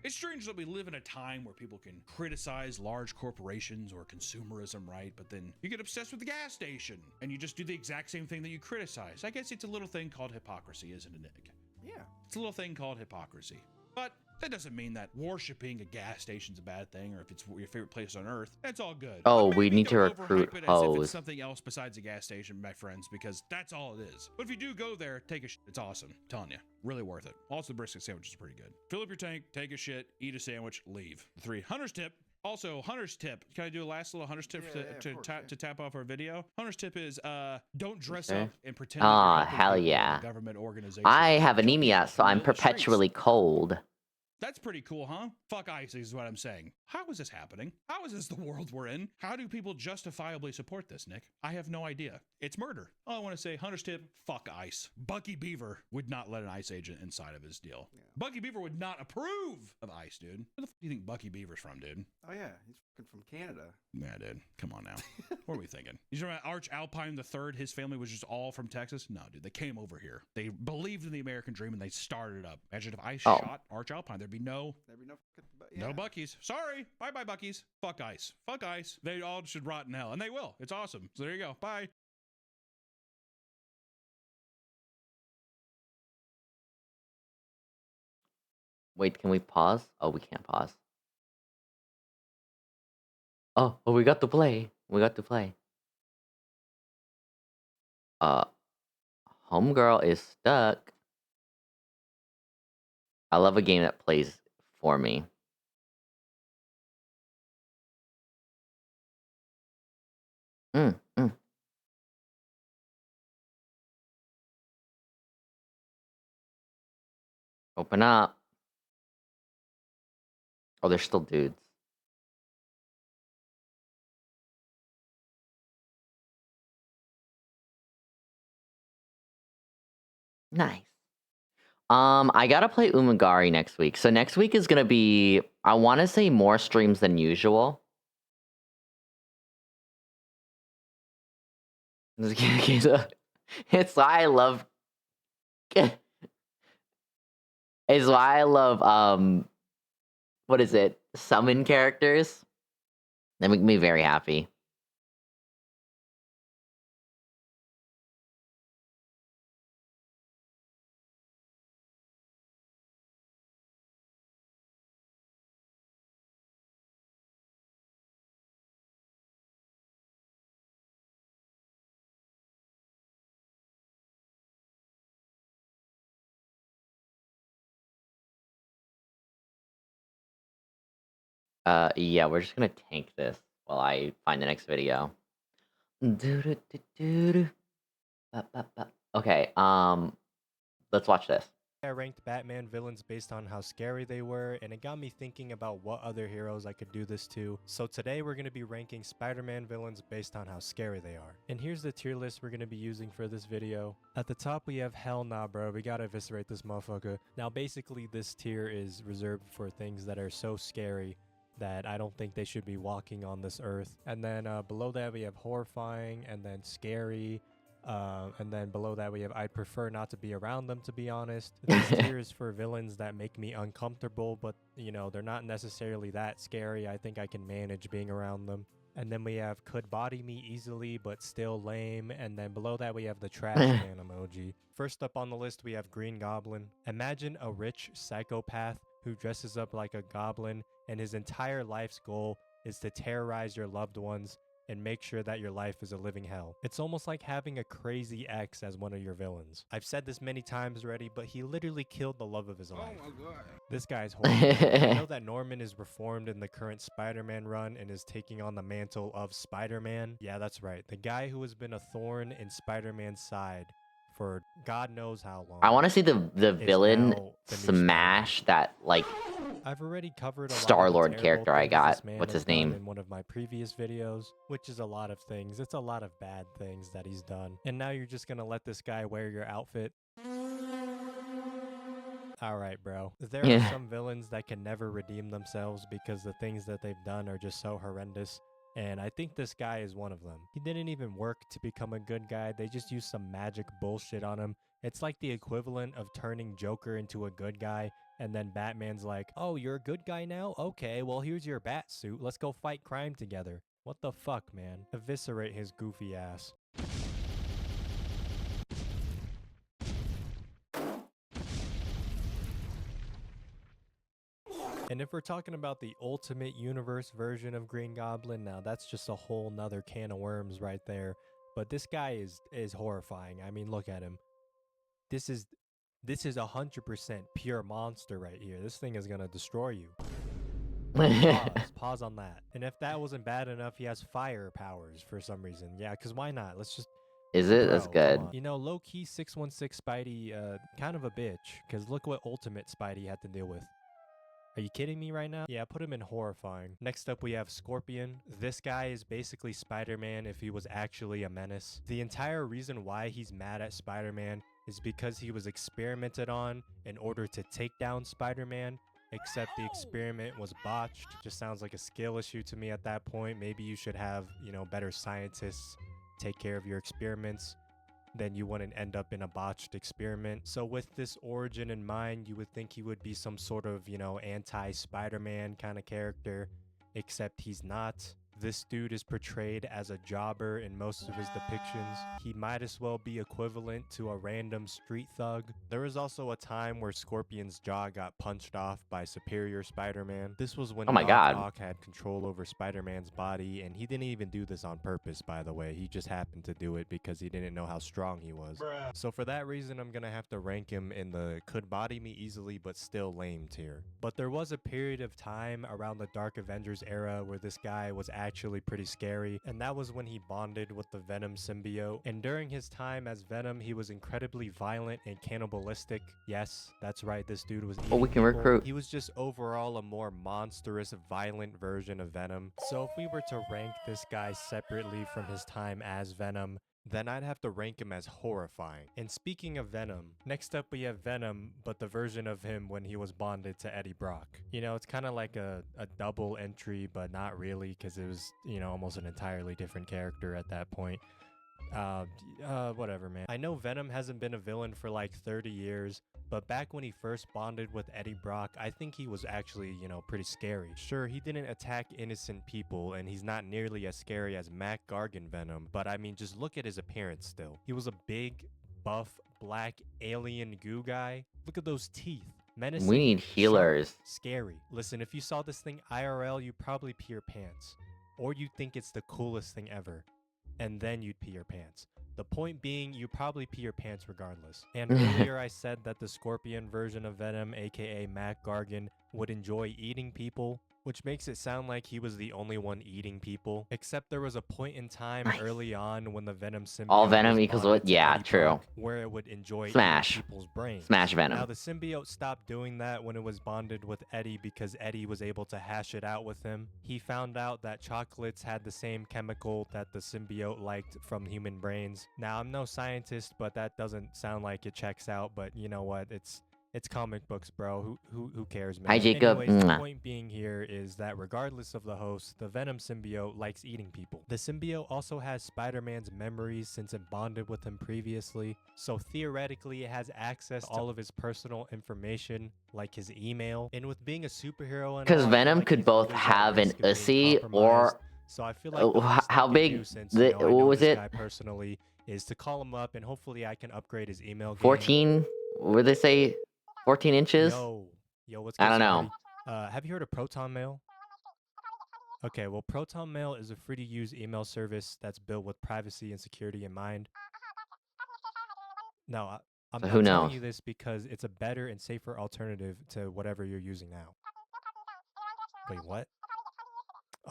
It's strange that we live in a time where people can criticize large corporations or consumerism, right? But then you get obsessed with the gas station and you just do the exact same thing that you criticize. I guess it's a little thing called hypocrisy, isn't it, Nick? Yeah. It's a little thing called hypocrisy. But that doesn't mean that worshiping a gas station's a bad thing, or if it's your favorite place on earth, that's all good. Oh, But we maybe need to don't recruit overhype it as if it's hoes. something else besides a gas station, my friends, because that's all it is. But if you do go there, take a shit. It's awesome. I'm telling you. Really worth it. Also, the brisket sandwich is pretty good. Fill up your tank, take a shit, eat a sandwich, leave. 3. Hunter's tip. Also, Hunter's tip. Can I do a last little Hunter's tip to tap off our video? Hunter's tip is don't dress Okay. up and pretend. that you're Ah, helping hell people in a yeah. Government organization. I have anemia, so I'm Middle of the streets. perpetually cold. That's pretty cool, huh? Fuck ICE is what I'm saying. How is this happening? How is this the world we're in? How do people justifiably support this, Nick? I have no idea. It's murder. All I want to say, Hunter's tip, fuck ICE. Bucky Beaver would not let an ICE agent inside of his deal. Yeah. Bucky Beaver would not approve of ICE, dude. Where the fuck do you think Bucky Beaver's from, dude? Oh yeah, he's fucking from Canada. Yeah, dude. Come on now. What are we thinking? You remember Arch Alpine III? His family was just all from Texas? No, dude. They came over here. They believed in the American dream and they started it up. Imagine if ICE shot Arch Alpine. There'd be no Bucky's. Sorry. Bye-bye, Bucky's. Fuck ICE. Fuck ICE. They all should rot in hell. And they will. It's awesome. So there you go. Bye. Wait, can we pause? Oh, we can't pause. Oh, we got to play. We got to play. Homegirl is stuck. I love a game that plays for me. Mm. Open up. Oh, there's still dudes. Nice. I gotta play Umagari next week. So next week is gonna be, I want to say, more streams than usual. It's why I love. It's why I love what is it? Summon characters. They make me very happy. Yeah, we're just gonna tank this while I find the next video. Okay, let's watch this. I ranked Batman villains based on how scary they were, and it got me thinking about what other heroes I could do this to. So today we're going to be ranking Spider-Man villains based on how scary they are. And here's the tier list we're going to be using for this video. At the top we have Hell Nah Bro, we gotta eviscerate this motherfucker. Now basically this tier is reserved for things that are so scary that I don't think they should be walking on this earth. And then below that we have horrifying, and then scary, And then below that we have I'd prefer not to be around them, to be honest. This tier is for villains that make me uncomfortable, but you know, they're not necessarily that scary. I think I can manage being around them. And then we have could body me easily but still lame. And then below that we have the trash can emoji. First up on the list we have Green Goblin. Imagine a rich psychopath who dresses up like a goblin and his entire life's goal is to terrorize your loved ones and make sure that your life is a living hell. It's almost like having a crazy ex as one of your villains. I've said this many times already, but he literally killed the love of his life. Oh my god. This guy's horrible. I know that Norman is reformed in the current Spider-Man run and is taking on the mantle of Spider-Man. Yeah, that's right. The guy who has been a thorn in Spider-Man's side for God knows how long. I want to see the villain now the new smash that like I've already covered a lot of the Star-Lord terrible character I things got. this man What's has his done name? in one of my previous videos, which is a lot of things. It's a lot of bad things that he's done. And now you're just gonna let this guy wear your outfit? Alright, bro. There are some villains that can never redeem themselves because the things that they've done are just so horrendous. And I think this guy is one of them. He didn't even work to become a good guy. They just used some magic bullshit on him. It's like the equivalent of turning Joker into a good guy, and then Batman's like, oh, you're a good guy now? Okay, well, here's your bat suit. Let's go fight crime together. What the fuck, man? Eviscerate his goofy ass. And if we're talking about the ultimate universe version of Green Goblin, now that's just a whole nother can of worms right there. But this guy is horrifying. I mean, look at him. This is 100% pure monster right here. This thing is gonna destroy you. Pause on that. And if that wasn't bad enough, he has fire powers for some reason. Yeah, because why not? Let's just... Is it? That's good. You know, low-key 616 Spidey, kind of a bitch. Because look what Ultimate Spidey had to deal with. Are you kidding me right now? Yeah, put him in horrifying. Next up, we have Scorpion. This guy is basically Spider-Man if he was actually a menace. The entire reason why he's mad at Spider-Man is because he was experimented on in order to take down Spider-Man, except the experiment was botched. Just sounds like a skill issue to me at that point. Maybe you should have, you know, better scientists take care of your experiments. Then you wouldn't end up in a botched experiment. So with this origin in mind, you would think he would be some sort of, you know, anti-Spider-Man kind of character, except he's not. This dude is portrayed as a jobber in most of his depictions. He might as well be equivalent to a random street thug. There was also a time where Scorpion's jaw got punched off by Superior Spider-Man. This was when Doc Ock had control over Spider-Man's body, and he didn't even do this on purpose, by the way. He just happened to do it because he didn't know how strong he was. So for that reason, I'm gonna have to rank him in the could body me easily but still lame tier. But there was a period of time around the Dark Avengers era where this guy was actually pretty scary, and that was when he bonded with the Venom symbiote. And during his time as Venom, he was incredibly violent and cannibalistic. Yes, that's right, this dude was eating we can people. recruit. He was just overall a more monstrous, violent version of Venom. So if we were to rank this guy separately from his time as Venom, then I'd have to rank him as horrifying. And speaking of Venom, next up we have Venom, but the version of him when he was bonded to Eddie Brock. You know, it's kind of like a double entry, but not really, because it was, you know, almost an entirely different character at that point. Whatever, man. I know Venom hasn't been a villain for like 30 years, but back when he first bonded with Eddie Brock, I think he was actually, you know, pretty scary. Sure, he didn't attack innocent people, and he's not nearly as scary as Mac Gargan Venom, but I mean, just look at his appearance still. He was a big, buff, black, alien goo guy. Look at those teeth. Menacing, We need healers. sharp, scary. Listen, if you saw this thing IRL, you'd probably pee your pants. Or you'd think it's the coolest thing ever. And then you'd pee your pants. The point being, you probably pee your pants regardless. And earlier I said that the Scorpion version of Venom, aka Mac Gargan, would enjoy eating people, which makes it sound like he was the only one eating people. Except there was a point in time early on when the Venom symbiote All Venom was equals bonded what? to Yeah, Eddie true. Brock, where it would enjoy Smash. eating people's brains. Smash Venom. Now the symbiote stopped doing that when it was bonded with Eddie because Eddie was able to hash it out with him. He found out that chocolates had the same chemical that the symbiote liked from human brains. Now I'm no scientist, but that doesn't sound like it checks out. But you know what? It's comic books, bro. Who cares, man? Hi, Jacob. Anyways, the Mwah. point being here here is that regardless of the host, the Venom symbiote likes eating people. The symbiote also has Spider-Man's memories since it bonded with him previously, so theoretically it has access to all of his personal information, like his email. And with being a superhero and Because all, I feel Venom like could he's both always at have an risk of being ussy compromised. or So I feel like the least I how can big do, since the you know, I what know was this it? guy personally, is to call him up and hopefully I can upgrade his email game. 14? Would they say 14 inches? Yo, what's I good, don't know. Spidey? Have you heard of Proton Mail? Okay, well, Proton Mail is a free-to-use email service that's built with privacy and security in mind. Now, I'm So who telling knows? you this because it's a better and safer alternative to whatever you're using now. Wait, what?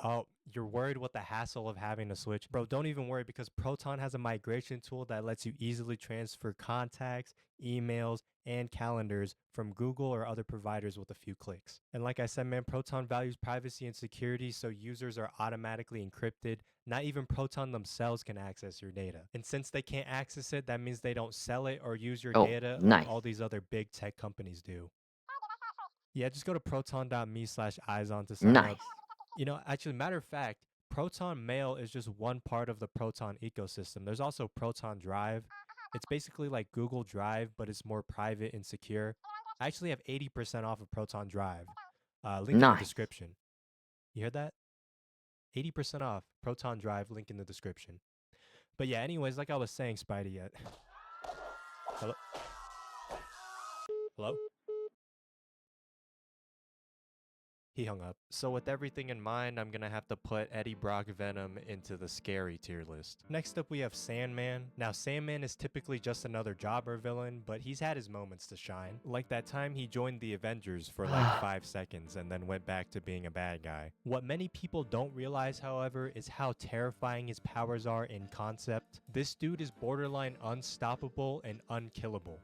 Oh, you're worried with the hassle of having to switch? Bro, don't even worry, because Proton has a migration tool that lets you easily transfer contacts, emails, and calendars from Google or other providers with a few clicks. And like I said, man, Proton values privacy and security, so users are automatically encrypted. Not even Proton themselves can access your data. And since they can't access it, that means they don't sell it or use your data nice. like all these other big tech companies do. Yeah, just go to proton.me/eyeson to sign up. You know, actually, matter of fact, Proton Mail is just one part of the Proton ecosystem. There's also Proton Drive. It's basically like Google Drive, but it's more private and secure. I actually have 80% off of Proton Drive. Link in the description. You heard that? 80% off Proton Drive, link in the description. But yeah, anyways, like I was saying, Spidey, hello? Hello? He hung up. So with everything in mind, I'm gonna have to put Eddie Brock Venom into the scary tier list. Next up, we have Sandman. Now, Sandman is typically just another jobber villain, but he's had his moments to shine. Like that time he joined the Avengers for like 5 seconds and then went back to being a bad guy. What many people don't realize, however, is how terrifying his powers are in concept. This dude is borderline unstoppable and unkillable.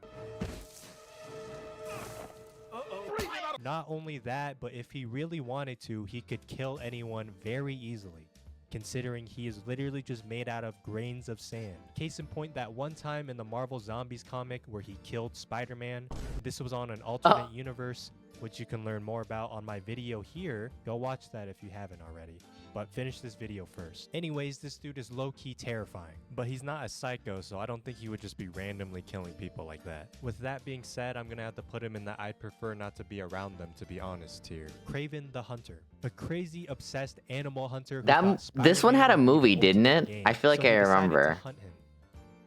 Not only that, but if he really wanted to, he could kill anyone very easily, considering he is literally just made out of grains of sand. Case in point, that one time in the Marvel Zombies comic where he killed Spider-Man. This was on an alternate universe, which you can learn more about on my video here. Go watch that if you haven't already. But finish this video first. Anyways, this dude is low-key terrifying, but he's not a psycho, so I don't think he would just be randomly killing people like that. With that being said, I'm gonna have to put him in the I'd prefer not to be around them, to be honest, tier. Kraven the Hunter, a crazy obsessed animal hunter. This one had a movie, didn't it? I feel like I remember.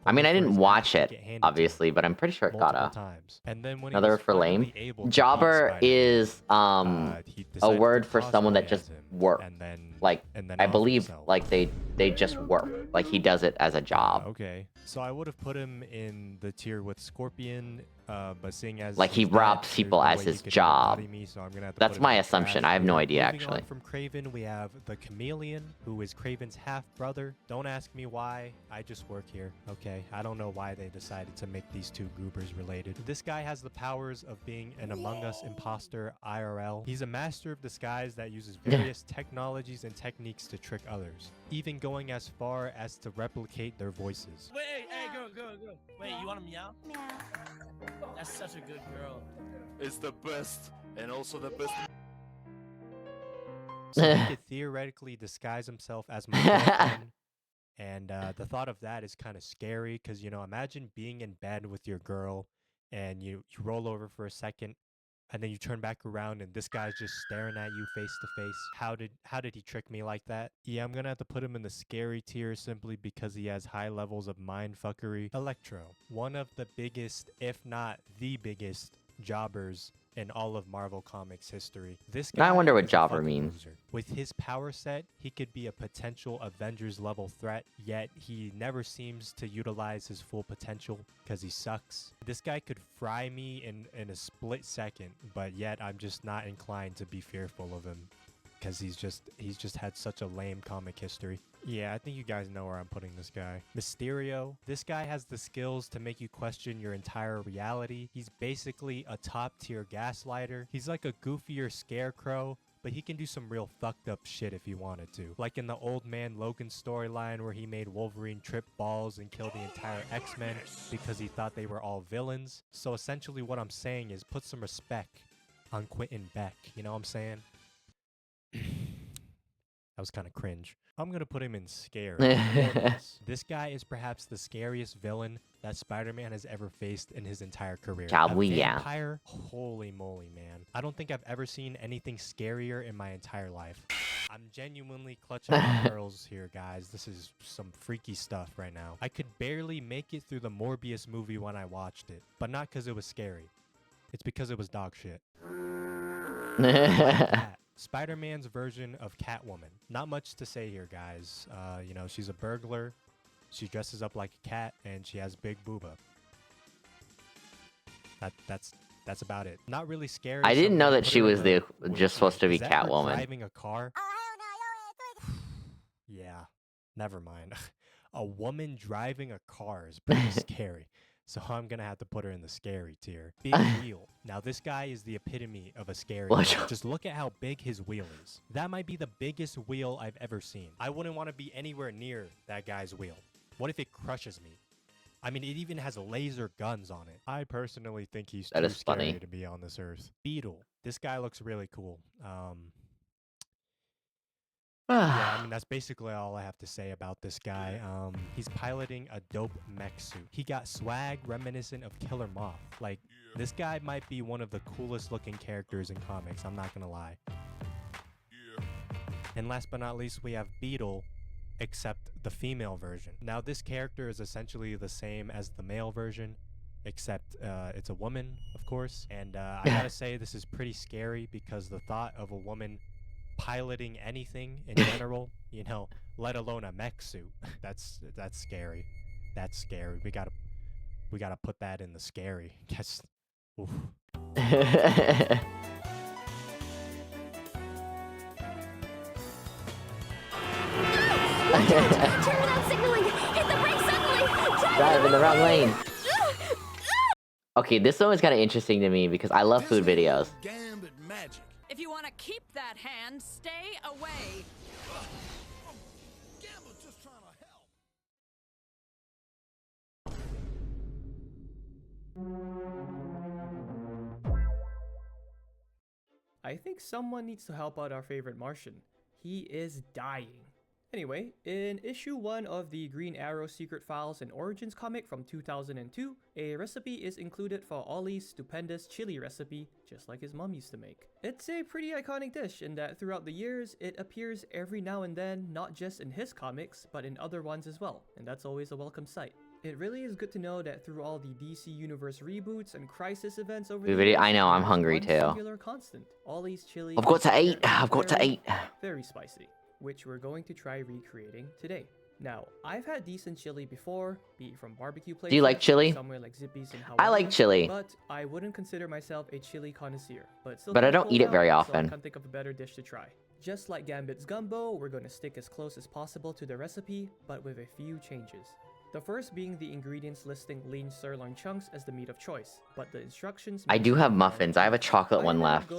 I mean, I didn't watch it, obviously, but I'm pretty sure it got another for lame. Jobber is a word for someone that just works. Like, I believe, like they just work. Like he does it as a job. Okay, so I would have put him in the tier with Scorpion, but seeing as like he robs people as his job. That's my assumption. I have no idea actually. From Kraven, we have the Chameleon, who is Kraven's half brother. Don't ask me why. I just work here. Okay, I don't know why they decided to make these two goobers related. This guy has the powers of being an Among Us imposter IRL. He's a master of disguise that uses various technologies and techniques to trick others, even going as far as to replicate their voices. Wait, hey, girl. Wait, you want to meow? Meow. That's such a good girl. It's the best, and also the best. So he could theoretically disguise himself as my girlfriend. And the thought of that is kind of scary because, you know, imagine being in bed with your girl and you roll over for a second and then you turn back around and this guy's just staring at you face to face. How did he trick me like that? Yeah, I'm gonna have to put him in the scary tier simply because he has high levels of mind fuckery. Electro, one of the biggest, if not the biggest, jobbers in all of Marvel Comics history. This guy, I wonder what jobber means. Loser. With his power set, he could be a potential Avengers level threat, yet he never seems to utilize his full potential because he sucks. This guy could fry me in a split second, but yet I'm just not inclined to be fearful of him because he's just had such a lame comic history. Yeah, I think you guys know where I'm putting this guy. Mysterio. This guy has the skills to make you question your entire reality. He's basically a top-tier gaslighter. He's like a goofier Scarecrow, but he can do some real fucked up shit if he wanted to. Like in the Old Man Logan storyline where he made Wolverine trip balls and kill the entire X-Men because he thought they were all villains. So essentially what I'm saying is put some respect on Quentin Beck. You know what I'm saying? That was kind of cringe. I'm gonna put him in scary. Morbius. This guy is perhaps the scariest villain that Spider-Man has ever faced in his entire career. A vampire? Holy moly, man. I don't think I've ever seen anything scarier in my entire life. I'm genuinely clutching my pearls here, guys. This is some freaky stuff right now. I could barely make it through the Morbius movie when I watched it, but not because it was scary. It's because it was dog shit. Spider-Man's version of Catwoman. Not much to say here, guys. You know, she's a burglar. She dresses up like a cat, and she has big booba. That's about it. Not really scary. I didn't know that she was just supposed to be Is that her Catwoman. driving a car? Yeah, never mind. A woman driving a car is pretty scary. So I'm gonna have to put her in the scary tier. Big wheel. Now this guy is the epitome of a scary wheel. Just look at how big his wheel is. That might be the biggest wheel I've ever seen. I wouldn't want to be anywhere near that guy's wheel. What if it crushes me? I mean, it even has laser guns on it. I personally think he's too scary to be on this earth. Beetle. This guy looks really cool. Yeah, I mean, that's basically all I have to say about this guy. He's piloting a dope mech suit. He got swag reminiscent of Killer Moth. Like, this guy might be one of the coolest looking characters in comics, I'm not gonna lie. And last but not least, we have Beetle, except the female version. Now, this character is essentially the same as the male version, except it's a woman, of course. And I gotta say, this is pretty scary because the thought of a woman piloting anything in general, you know, let alone a mech suit, that's scary. That's scary. We gotta put that in the scary. That's oof. Drive in the wrong lane. Okay, this one is kind of interesting to me because I love food videos. If you want to keep that hand, stay away. I think someone needs to help out our favorite Martian. He is dying. Anyway, in issue 1 of the Green Arrow Secret Files and Origins comic from 2002, a recipe is included for Ollie's stupendous chili recipe, just like his mom used to make. It's a pretty iconic dish in that throughout the years, it appears every now and then, not just in his comics, but in other ones as well, and that's always a welcome sight. It really is good to know that through all the DC Universe reboots and crisis events over the years, I know, I'm hungry too. singular constant. Ollie's chili I've got to eat. I've got to eat. Very spicy, which we're going to try recreating today. Now, I've had decent chili before, be it from barbecue places. Do you like chili? Somewhere like Zippy's in Hawaii, I like chili. But I wouldn't consider myself a chili connoisseur. But I don't eat it very so often. I can't think of a better dish to try. Just like Gambit's gumbo, we're going to stick as close as possible to the recipe, but with a few changes. The first being the ingredients listing lean sirloin chunks as the meat of choice, but the instructions... I do have muffins. I have a chocolate one left.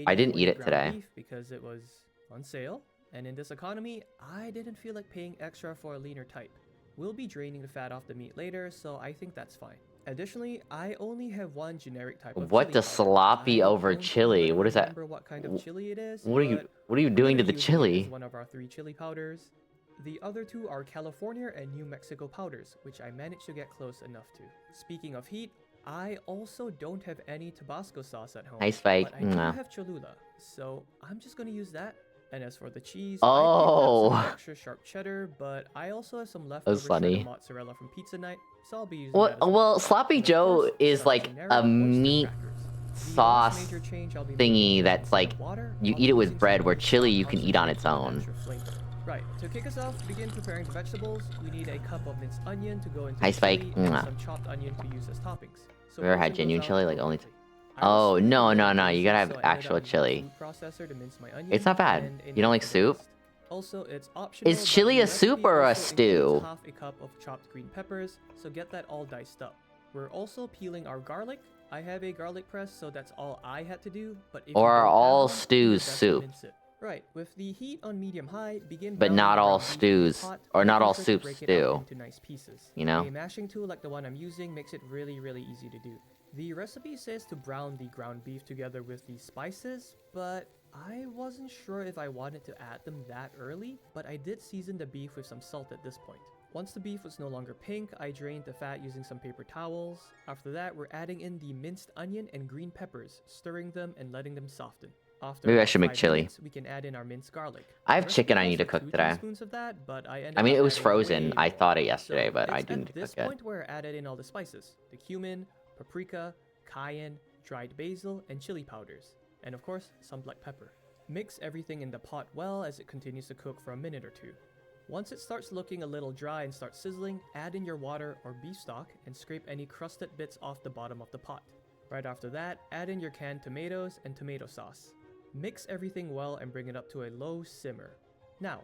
I didn't eat it today. Because it was on sale, and in this economy, I didn't feel like paying extra for a leaner type. We'll be draining the fat off the meat later, so I think that's fine. Additionally, I only have one generic type of What chili the powder. sloppy over chili? What is that? Remember what kind of chili it is, What are you doing to the chili? One of our 3 chili powders. The other 2 are California and New Mexico powders, which I managed to get close enough to. Speaking of heat, I also don't have any Tabasco sauce at home. Nice fake. But I do have Cholula, so I'm just gonna use that. And as for the cheese, Oh. I picked up some extra sharp cheddar, but I also have some leftover cheddar mozzarella from pizza night, so I'll be using that as Well, Sloppy Joe is like a meat sauce thingy that's like, you eat it with bread, where chili you can eat on its own. Right, to kick us off, begin preparing the vegetables. We need a cup of minced onion to go into Hi, the Spike. chili and some chopped onion to use as toppings. So We ever had genuine chili? Like only... Oh, no. You gotta have actual chili. It's not bad. You don't like soup? Also, it's optional. Is chili a soup or a stew? Half a cup of chopped green peppers, so get that all diced up. We're also peeling our garlic. I have a garlic press, so that's all I had to do. But if Or you are don't have all one, stews just soup? mince it. Right, with the heat on medium-high, begin But browning not the all ground beef in the stews, pot, or not making all sure to soups break it stew. out into nice pieces. You know? A mashing tool like the one I'm using makes it really easy to do. The recipe says to brown the ground beef together with the spices, but I wasn't sure if I wanted to add them that early, but I did season the beef with some salt at this point. Once the beef was no longer pink, I drained the fat using some paper towels. After that, we're adding in the minced onion and green peppers, stirring them and letting them soften. After Maybe I about should make 5 chili. minutes, we can add in our minced garlic. I have The chicken recipe I need to calls for cook 2 today. teaspoons of that, but I ended I mean, up it was adding frozen. way I more. thought it yesterday, So but I it's do need at to this cook it. point where I added in all the spices: the cumin, paprika, cayenne, dried basil, and chili powders, and of course, some black pepper. Mix everything in the pot well as it continues to cook for a minute or two. Once it starts looking a little dry and starts sizzling, add in your water or beef stock and scrape any crusted bits off the bottom of the pot. Right after that, add in your canned tomatoes and tomato sauce. Mix everything well and bring it up to a low simmer. Now,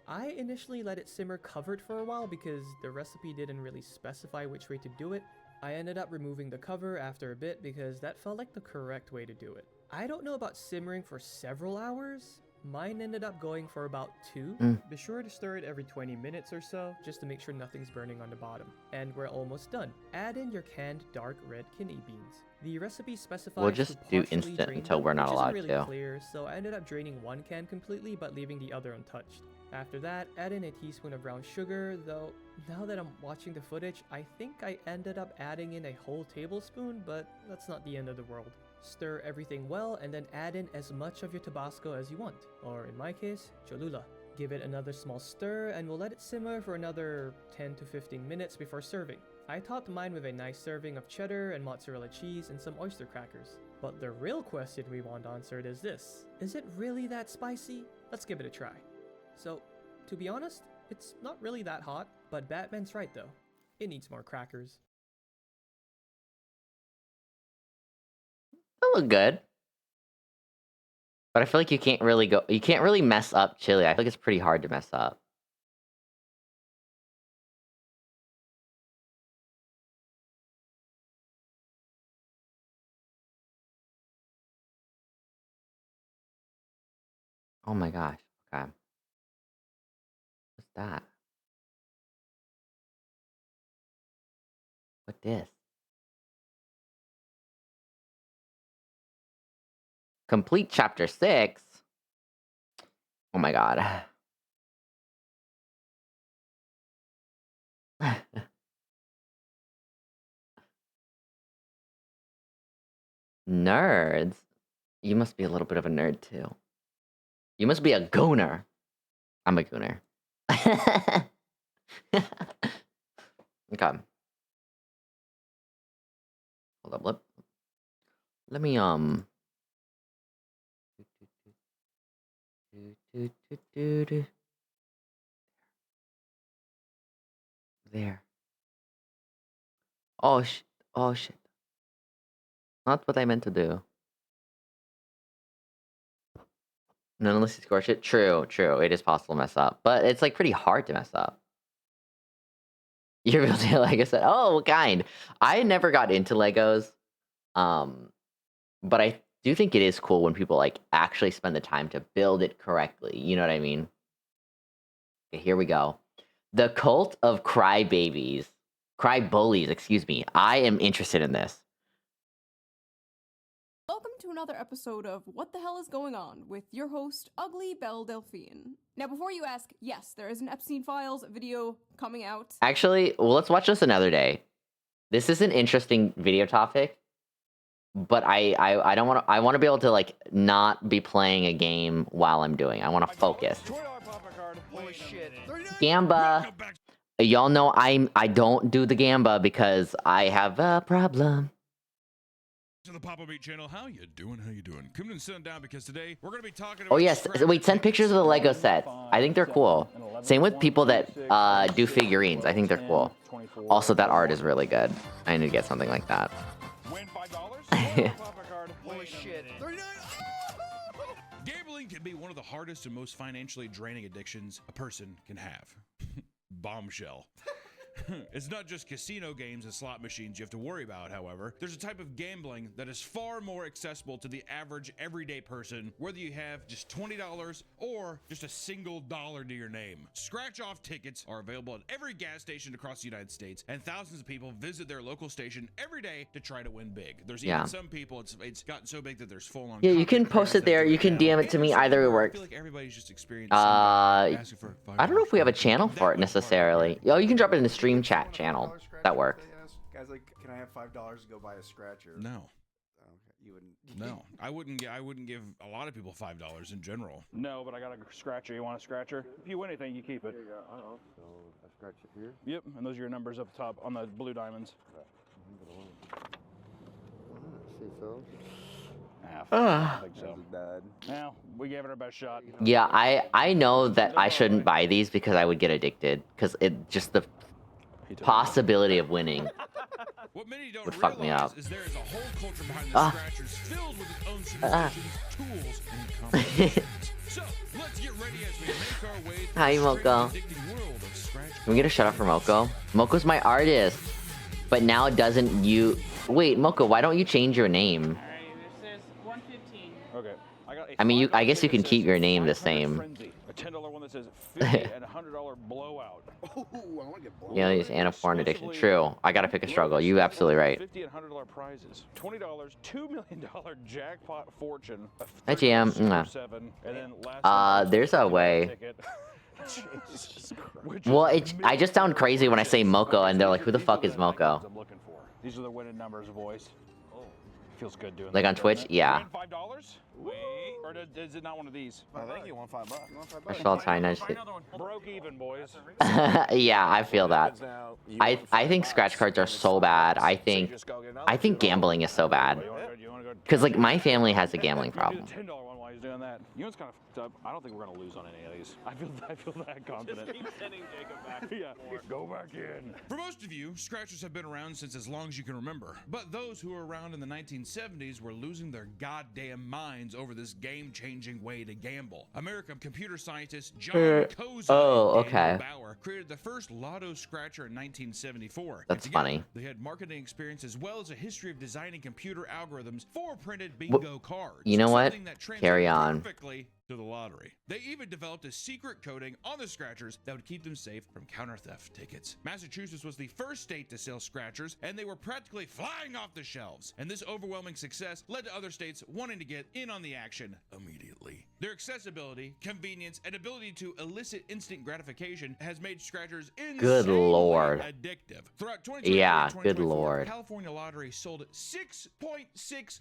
I initially let it simmer covered for a while because the recipe didn't really specify which way to do it. I ended up removing the cover after a bit because that felt like the correct way to do it. I don't know about simmering for several hours. Mine ended up going for about 2. Be sure to stir it every 20 minutes or so, just to make sure nothing's burning on the bottom. And we're almost done. Add in your canned dark red kidney beans. The recipe specifies We'll just to do partially instant drain until them, we're not which allowed isn't really to. clear, so I ended up draining one can completely but leaving the other untouched. After that, add in a teaspoon of brown sugar, though now that I'm watching the footage, I think I ended up adding in a whole tablespoon, but that's not the end of the world. Stir everything well and then add in as much of your Tabasco as you want, or in my case, Cholula. Give it another small stir and we'll let it simmer for another 10 to 15 minutes before serving. I topped mine with a nice serving of cheddar and mozzarella cheese and some oyster crackers. But the real question we want answered is this: is it really that spicy? Let's give it a try. So, to be honest, it's not really that hot, but Batman's right though. It needs more crackers. That look good. But I feel like you can't really mess up chili. I feel like it's pretty hard to mess up. Oh my gosh. Okay. What's that? What this? Complete chapter 6? Oh my god. Nerds? You must be a little bit of a nerd too. You must be a gooner. I'm a gooner. Okay. Hold up. Let me There. Oh shit. Not what I meant to do. No, unless you scorch it. True. It is possible to mess up. But it's like pretty hard to mess up. You're building a Lego set. Oh, what kind? I never got into Legos. But I do think it is cool when people like actually spend the time to build it correctly. You know what I mean? Okay, here we go. The Cult of Crybabies. Crybullies, excuse me. I am interested in this. Welcome to another episode of What the Hell is Going On with your host, Ugly Belle Delphine. Now, before you ask, yes, there is an Epstein Files video coming out. Actually, well, let's watch this another day. This is an interesting video topic, but I don't want to. I want to be able to like not be playing a game while I'm doing. I want to focus. Holy shit. Gamba. Y'all know I don't do the Gamba because I have a problem. To the Papa Beat channel, how you doing? Come and sit down because today we're gonna be talking about. Oh yes, wait, send pictures of the Lego sets. I think they're cool. Same with people that do figurines. I think they're cool. Also, that art is really good. I need to get something like that. Win $5? Holy shit. Gambling can be one of the hardest and most financially draining addictions a person can have. Bombshell. It's not just casino games and slot machines you have to worry about, however. There's a type of gambling that is far more accessible to the average everyday person, whether you have just $20 or just a single dollar to your name. Scratch-off tickets are available at every gas station across the United States, and thousands of people visit their local station every day to try to win big. There's even some people, it's gotten so big that there's full-on. Yeah, you can post it there. You can DM it to me. Either it works. I feel like everybody's just experienced I don't know if we have a channel for it necessarily. Yo, you can drop it in the stream chat channel. That works. Guys, like, can I have $5 to go buy a scratcher? No. Okay, you wouldn't. No, I wouldn't give a lot of people $5 in general. No, but I got a scratcher. You want a scratcher? If you win anything, you keep it. So I scratch it here. Yep, and those are your numbers up top on the blue diamonds. See so. I think so. Now we gave it our best shot. Yeah, I know that I shouldn't buy these because I would get addicted. Because it just the possibility of winning would fuck me up. Is there is a whole culture behind the scratchers filled with its own superstitions, tools, and combinations. So let's get ready as we make our way through Hi, the Moko. addicting world of scratch. Can we get a shout out for Moko? Moko's my artist, but now it doesn't. You wait, Moko. Why don't you change your name? Okay. I mean, I guess you can keep your name the same. A $10 one that says 50 and a $100 blowout. Oh, I want to get blowout. Yeah, it's and a porn addiction. True. I gotta pick a struggle. You absolutely right. $50 and $100 prizes. $20, $2 million jackpot fortune. Hi, GM. And then last There's a way. Well, I just sound crazy when I say Moko, and they're like, "Who the fuck is Moko?" I'm looking for. These are the winning numbers, boys. Feels good doing Like that, on Twitch? doesn't it? Yeah. You win $5? Wait, or is it not one of these? I think you won $5. You won $5. I felt fine. I just, Broke even, boys. yeah, I feel that. I think scratch cards are so bad. I think gambling is so bad. Because like my family has a gambling problem. $10 one while he's doing that. You know what's kind of fucked up? I don't think we're gonna lose on any of these. I feel that confident. Just keep sending Jacob back. Yeah. Go back in. For most of you, scratchers have been around since as long as you can remember. But those who were around in the 1970s were losing their goddamn minds over this game-changing way to gamble. American computer scientist John Kozai and Daniel Bauer created the first lotto scratcher in 1974. That's funny. They had marketing experience as well as a history of designing computer algorithms for printed bingo cards. You know what? Something that Carry translated on. perfectly to the lottery. They even developed a secret coating on the scratchers that would keep them safe from counter theft tickets. Massachusetts was the first state to sell scratchers, and they were practically flying off the shelves. And this overwhelming success led to other states wanting to get in on the action immediately. Their accessibility, convenience, and ability to elicit instant gratification has made scratchers Good lord. addictive. Throughout 2023 Yeah, and good 2024, lord. the California lottery sold $6.6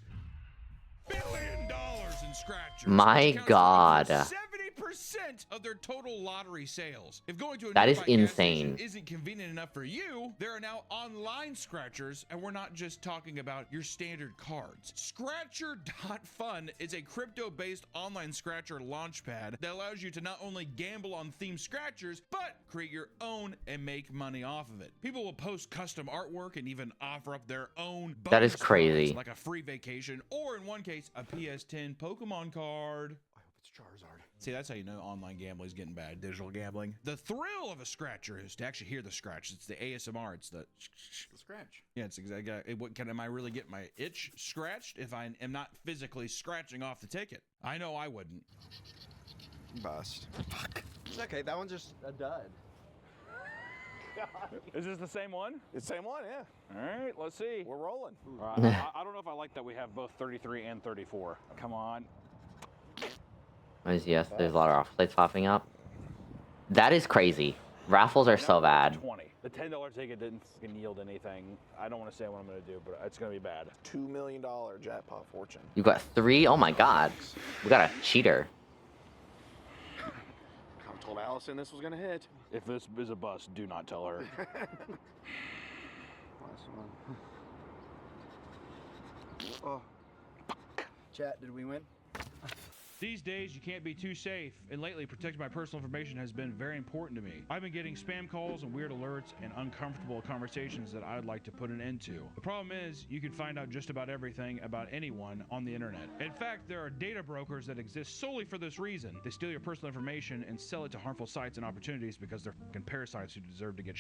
billion in scratchers. My God. 70% of their total lottery sales. If going to a That is nearby gas insane. station isn't convenient enough for you, there are now online scratchers, and we're not just talking about your standard cards. Scratcher.fun is a crypto-based online scratcher launchpad that allows you to not only gamble on themed scratchers, but create your own and make money off of it. People will post custom artwork and even offer up their own That is bonus crazy. prizes, like a free vacation, or in one case, a PS10 Pokemon card. It's Charizard. See, that's how you know online gambling is getting bad. Digital gambling. The thrill of a scratcher is to actually hear the scratch. It's the ASMR. It's the scratch. Yeah, it's exactly. What am I really getting my itch scratched if I am not physically scratching off the ticket? I know I wouldn't. Bust. Fuck. It's okay. That one's just a dud. Is this the same one? It's the same one, yeah. All right, let's see. We're rolling. I don't know if I like that we have both 33 and 34. Come on. Yes, there's a lot of raffle plates popping up. That is crazy. Raffles are so bad. 20. The $10 ticket didn't fucking yield anything. I don't want to say what I'm going to do, but it's going to be bad. $2 million jackpot fortune. You got 3? Oh my God. We got a cheater. I told Allison this was going to hit. If this is a bust, do not tell her. Last one. Oh. Chat, did we win? These days, you can't be too safe, and lately, protecting my personal information has been very important to me. I've been getting spam calls and weird alerts and uncomfortable conversations that I'd like to put an end to. The problem is, you can find out just about everything about anyone on the internet. In fact, there are data brokers that exist solely for this reason. They steal your personal information and sell it to harmful sites and opportunities because they're fucking parasites who deserve to get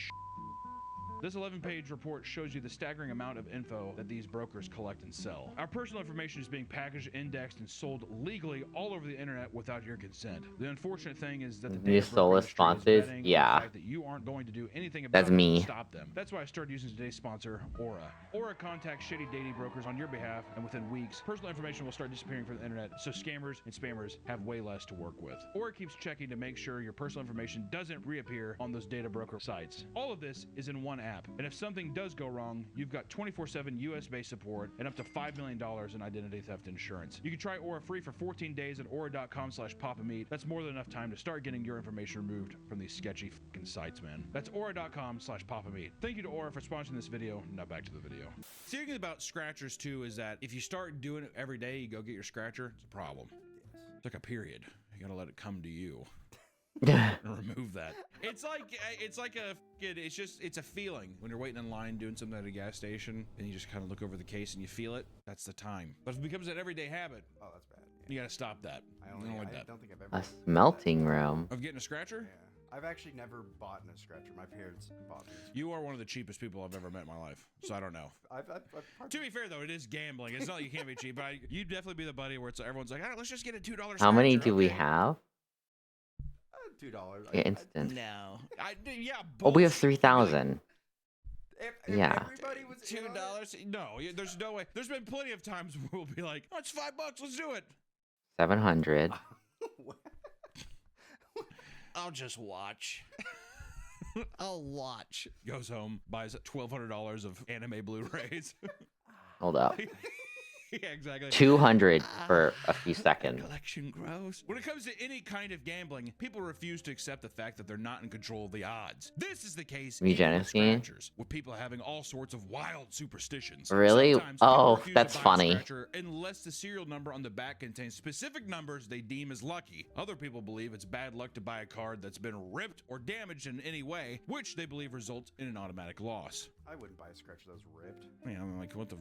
This 11-page report shows you the staggering amount of info that these brokers collect and sell. Our personal information is being packaged, indexed, and sold legally all over the internet without your consent. The unfortunate thing is that the These data broker soulless industry is sponsors, betting on the yeah. fact that you aren't going to do anything about That's it me. to stop them. That's why I started using today's sponsor, Aura. Aura contacts shady dating brokers on your behalf, and within weeks, personal information will start disappearing from the internet, so scammers and spammers have way less to work with. Aura keeps checking to make sure your personal information doesn't reappear on those data broker sites. All of this is in one app, and if something does go wrong, you've got 24/7 US-based support and up to $5 million in identity theft insurance. You can try Aura free for 14 days at aura.com/papameat. That's more than enough time to start getting your information removed from these sketchy fucking sites, man. That's aura.com/papameat. Thank you to Aura for sponsoring this video. Now back to the video. The thing about scratchers too is that if you start doing it every day, you go get your scratcher, it's a problem. It's like a period. You gotta let it come to you. And remove that. It's a feeling when you're waiting in line doing something at a gas station and you just kind of look over the case and you feel it. That's the time. But if it becomes an everyday habit, oh, that's bad. You gotta stop that. I don't like that. I don't think I've ever. A smelting room. Of getting a scratcher? Yeah. I've actually never bought a scratcher. My parents bought me. You are one of the cheapest people I've ever met in my life, so I don't know. To be fair though, it is gambling. It's not like you can't be cheap, but you'd definitely be the buddy where it's everyone's like, all right, let's just get a $2. How many do we have? $2. Okay, instant. No. Yeah. Oh, we have 3,000. Yeah. $2? No, there's no way. There's been plenty of times where we'll be like, oh, it's $5. Let's do it. 700. I'll just watch. I'll watch. Goes home, buys $1,200 of anime Blu-rays. Hold up. Yeah, exactly. 200 for a few seconds. Collection gross. When it comes to any kind of gambling, people refuse to accept the fact that they're not in control of the odds. This is the case even with scratchers, with people having all sorts of wild superstitions. Really? Sometimes Oh, people refuse that's to buy a funny. scratcher unless the serial number on the back contains specific numbers they deem as lucky. Other people believe it's bad luck to buy a card that's been ripped or damaged in any way, which they believe results in an automatic loss. I wouldn't buy a scratcher that was ripped. Yeah, I'm like, what the?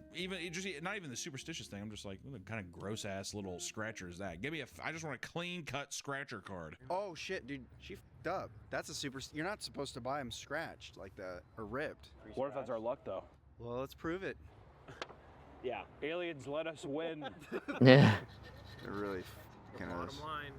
Not even the superstitious thing. I'm just like, what kind of gross ass little scratcher is that? Give me I just want a clean cut scratcher card. Oh shit, dude, she f***ed up. That's a super. You're not supposed to buy them scratched like that or ripped. What if that's our luck though? Well, let's prove it. Yeah, aliens let us win. Yeah. They're really kind of. Bottom line.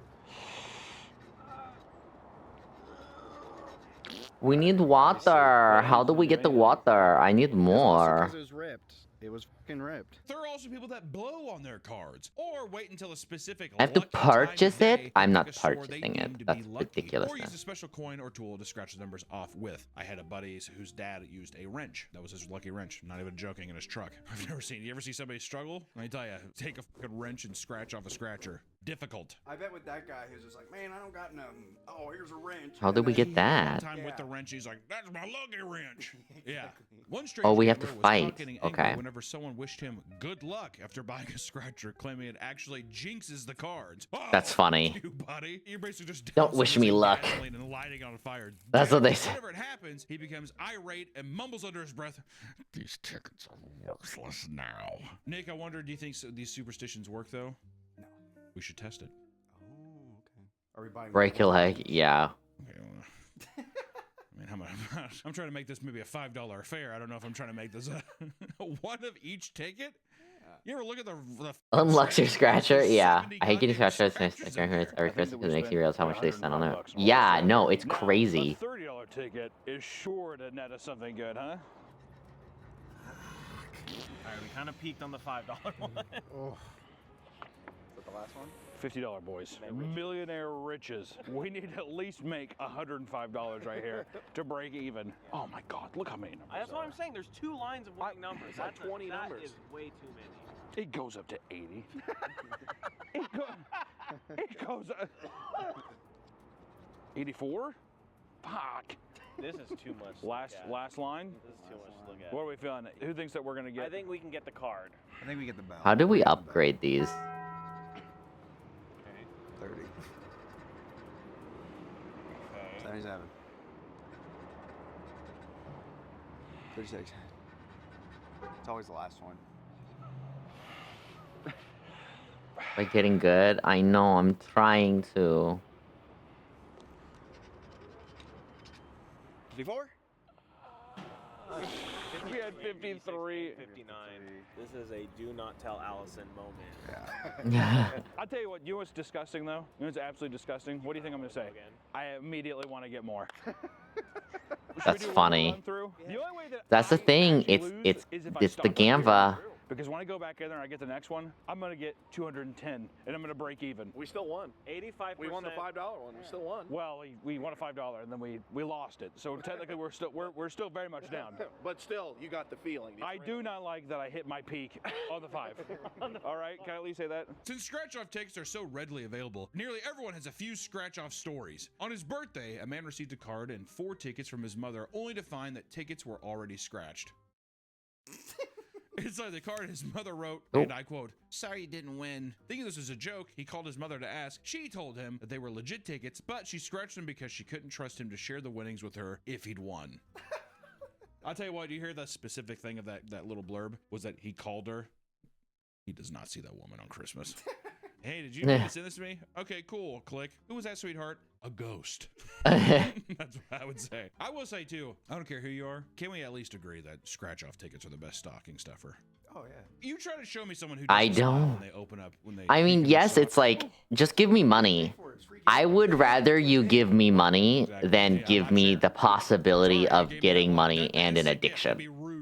We need water. How do we get the water? I need more. Because it was ripped. It was fucking ripped. There are also people that blow on their cards, or wait until a specific. I have to lucky time of purchase day it? I'm to not pick a store they purchasing deem it. to That's be lucky, ridiculous. Or use a special coin or tool to scratch the numbers off with. I had a buddy whose dad used a wrench. That was his lucky wrench. I'm not even joking, in his truck. I've never seen. You ever see somebody struggle? Let me tell you, take a fucking wrench and scratch off a scratcher. Difficult. I bet with that guy, he was just like, man, I don't got nothing. Oh, here's a wrench. How did we get that? Time with the wrench, he's like, that's my lucky wrench. Yeah. One Oh, we have to gambler was fight. caught getting angry Okay. Whenever someone wished him good luck after buying a scratcher, claiming it actually jinxes the cards. Oh, That's funny. You buddy, you're basically just Don't dousing wish this me in luck. gasoline and lighting on fire. That's what they say. Whenever it happens, he becomes irate and mumbles under his breath, "These tickets are worthless now." Nick, I wonder, do you think these superstitions work though? No. We should test it. Are we buying? Break your leg. Yeah. Okay, well, I mean, I'm trying to make this maybe a $5 affair. I don't know if I'm trying to make this a one of each ticket. You ever look at the Unlocks your scratcher? Yeah. I hate getting scratchers every Christmas because it makes you realize how much they spend on it. Yeah, no, it's crazy. A $30 ticket is sure to net us something good, huh? Alright, we kind of peaked on the $5 one. Oh. Is that the last one? $50, boys. Millionaire riches. We need to at least make $105 right here to break even. Oh my God, look how many numbers. That's what I'm saying. There's 2 lines of winning numbers. That's 20 numbers. That is way too many. It goes up to 80. it goes 84? Fuck. This is too much. Last line? This is too much to look at. What are we feeling? Who thinks that we're gonna get? I think we can get the card. I think we get the bell. How do we upgrade these? 30. Okay. 77. 36. It's always the last one. Like getting good? I know, I'm trying to. 54? We had 53. 59. This is a do not tell Allison moment. I'll tell you what, you know what's disgusting though? You know what's absolutely disgusting? What do you think I'm gonna say? I immediately want to get more. That's funny. The only way that That's the thing. actually It's lose it's is if I it's the stop right here. Gamva. Because when I go back in there and I get the next one, I'm gonna get 210 and I'm gonna break even. We still won. 85%. We won the $5 one. We still won. Well, we won a $5 and then we lost it. So technically we're still very much down. But still, you got the feeling. I do not like that I hit my peak on the 5. All right, can I at least say that? Since scratch-off tickets are so readily available, nearly everyone has a few scratch-off stories. On his birthday, a man received a card and 4 tickets from his mother, only to find that tickets were already scratched. Inside the card, his mother wrote, and I quote, "Sorry you didn't win." Thinking this was a joke, he called his mother to ask. She told him that they were legit tickets, but she scratched them because she couldn't trust him to share the winnings with her if he'd won. I'll tell you what, you hear the specific thing of that little blurb was that he called her. He does not see that woman on Christmas. Hey, did you send this to me? Okay, cool. Click. Who was that, sweetheart? A ghost. That's what I would say. I will say, too, I don't care who you are. Can we at least agree that scratch-off tickets are the best stocking stuffer? Oh, yeah. You try to show me someone who I doesn't smile don't. when they open up. I mean, yes, it's like, just give me money. I would rather you give me money than give me the possibility of getting money and an addiction.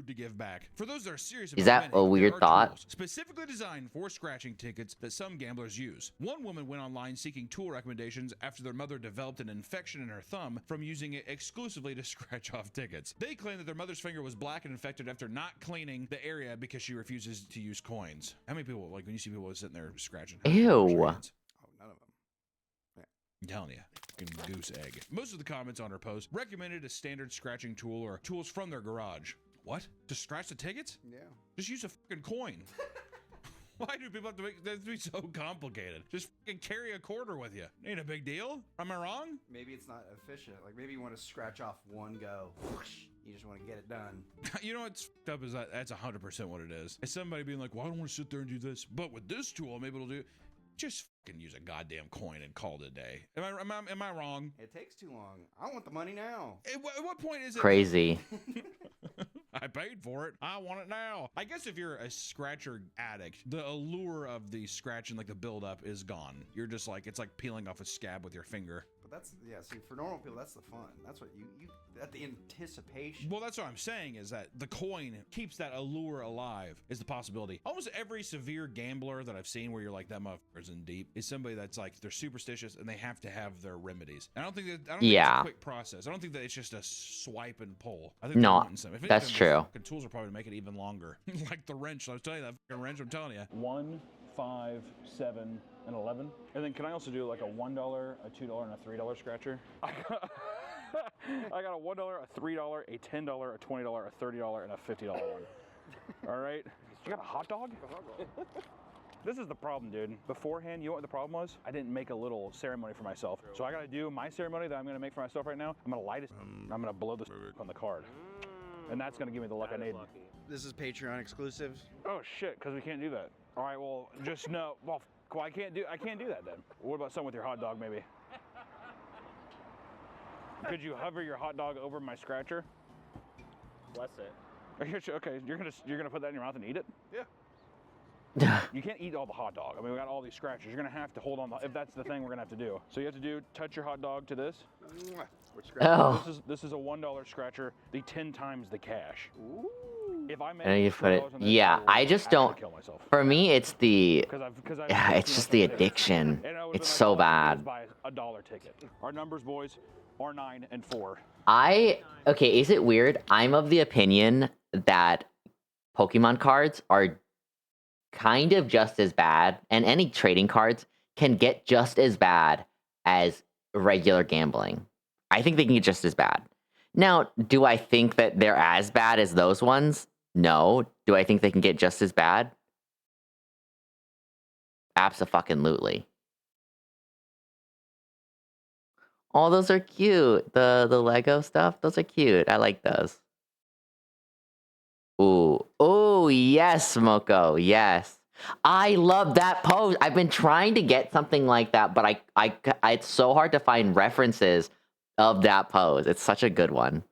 To give back. For those that are serious Is about that winning, a weird there are thought? tools specifically designed for scratching tickets that some gamblers use. One woman went online seeking tool recommendations after their mother developed an infection in her thumb from using it exclusively to scratch off tickets. They claim that their mother's finger was black and infected after not cleaning the area because she refuses to use coins. How many people, like when you see people sitting there scratching? Ew. Oh, none of them. I'm telling you, fucking goose egg. Most of the comments on her post recommended a standard scratching tool or tools from their garage. What? To scratch the tickets? Yeah. Just use a fucking coin. Why do people have to make that to be so complicated? Just fucking carry a quarter with you. Ain't a big deal. Am I wrong? Maybe it's not efficient. Like maybe you want to scratch off one go. You just want to get it done. You know what's fucked up is that's 100% what it is. It's somebody being like, well, I don't want to sit there and do this, but with this tool, I'm able to do. Just fucking use a goddamn coin and call it a day. Am I wrong? It takes too long. I want the money now. At what point is it Crazy. I paid for it. I want it now. I guess if you're a scratcher addict, the allure of the scratch and like the build up is gone. You're just like, it's like peeling off a scab with your finger. But that's, yeah, see, for normal people, that's the fun. That's what you at the anticipation. Well, that's what I'm saying is that the coin keeps that allure alive is the possibility. Almost every severe gambler that I've seen where you're like, that motherfucker's in deep is somebody that's like, they're superstitious and they have to have their remedies. I don't think that, think it's a quick process. I don't think that it's just a swipe and pull. I think No, they're wanting some. If that's anything, true. the fucking tools are probably to make it even longer. Like the wrench. I was telling you that fucking wrench, I'm telling you. 1, 5, 7, and 11. And then can I also do like a $1, a $2, and a $3 scratcher? I got a $1, a $3, a $10, a $20, a $30, and a $50 one. All right. You got a hot dog? This is the problem, dude. Beforehand, you know what the problem was? I didn't make a little ceremony for myself. So I gotta do my ceremony that I'm gonna make for myself right now. I'm gonna light it. I'm gonna blow this on the card. And that's gonna give me the luck I need. This is Patreon exclusive. Oh shit, because we can't do that. All right, well, just no. Well, I can't do that then. What about something with your hot dog, maybe? Could you hover your hot dog over my scratcher? Bless it. Okay, you're gonna put that in your mouth and eat it? Yeah. You can't eat all the hot dog. I mean, we got all these scratchers. You're gonna have to hold on. If that's the thing we're gonna have to do. So you have to touch your hot dog to this. Oh. This is a $1 scratcher. The 10 times the cash. Ooh. If I make And you put it. $3 on this, Yeah, will I just actually don't. kill myself. For me, it's the. Yeah, it's just the And addiction. it would've It's been so like bad. buy a $1 ticket. Our numbers, boys, are 9 and 4. Okay, is it weird? I'm of the opinion that Pokemon cards are kind of just as bad, and any trading cards can get just as bad as regular gambling. I think they can get just as bad. Now, do I think that they're as bad as those ones? No. Do I think they can get just as bad? Abso-fucking-lutely. Oh, those are cute. The Lego stuff, those are cute. I like those. Ooh. Oh, yes, Moko. Yes. I love that pose. I've been trying to get something like that, but it's so hard to find references of that pose. It's such a good one.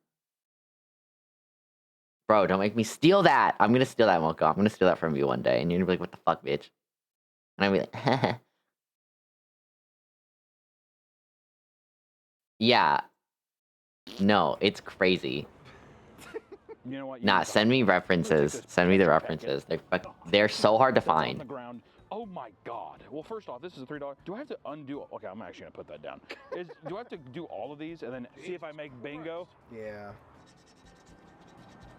Bro, don't make me steal that. I'm gonna steal that, Mocha. I'm gonna steal that from you one day, and you're gonna be like, "What the fuck, bitch?" And I'm gonna be like, "Yeah, no, it's crazy." You know what? Nah, send me references. Send me the references. They're so hard to On the find. ground. Oh my god. Well, first off, this is a $3. Do I have to undo? Okay, I'm actually gonna put that down. Do I have to do all of these and then see if I make bingo? Yeah.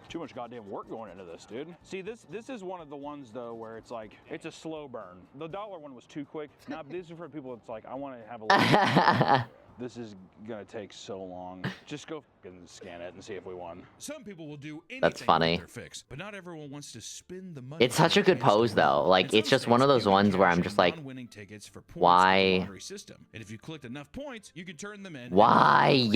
Too much goddamn work going into this, dude. See, this is one of the ones though where it's like it's a slow burn. The dollar one was too quick. Now these are for people that's like I want to have a little. This is gonna take so long. Just go fucking scan it and see if we won. Some people will do anything That's funny. to get their fix, but not everyone wants to spend the money. It's such a good pose though. Like it's just one of those ones where I'm just like, tickets for points why? in the lottery system. And if you collect enough points, you can turn them in. Why?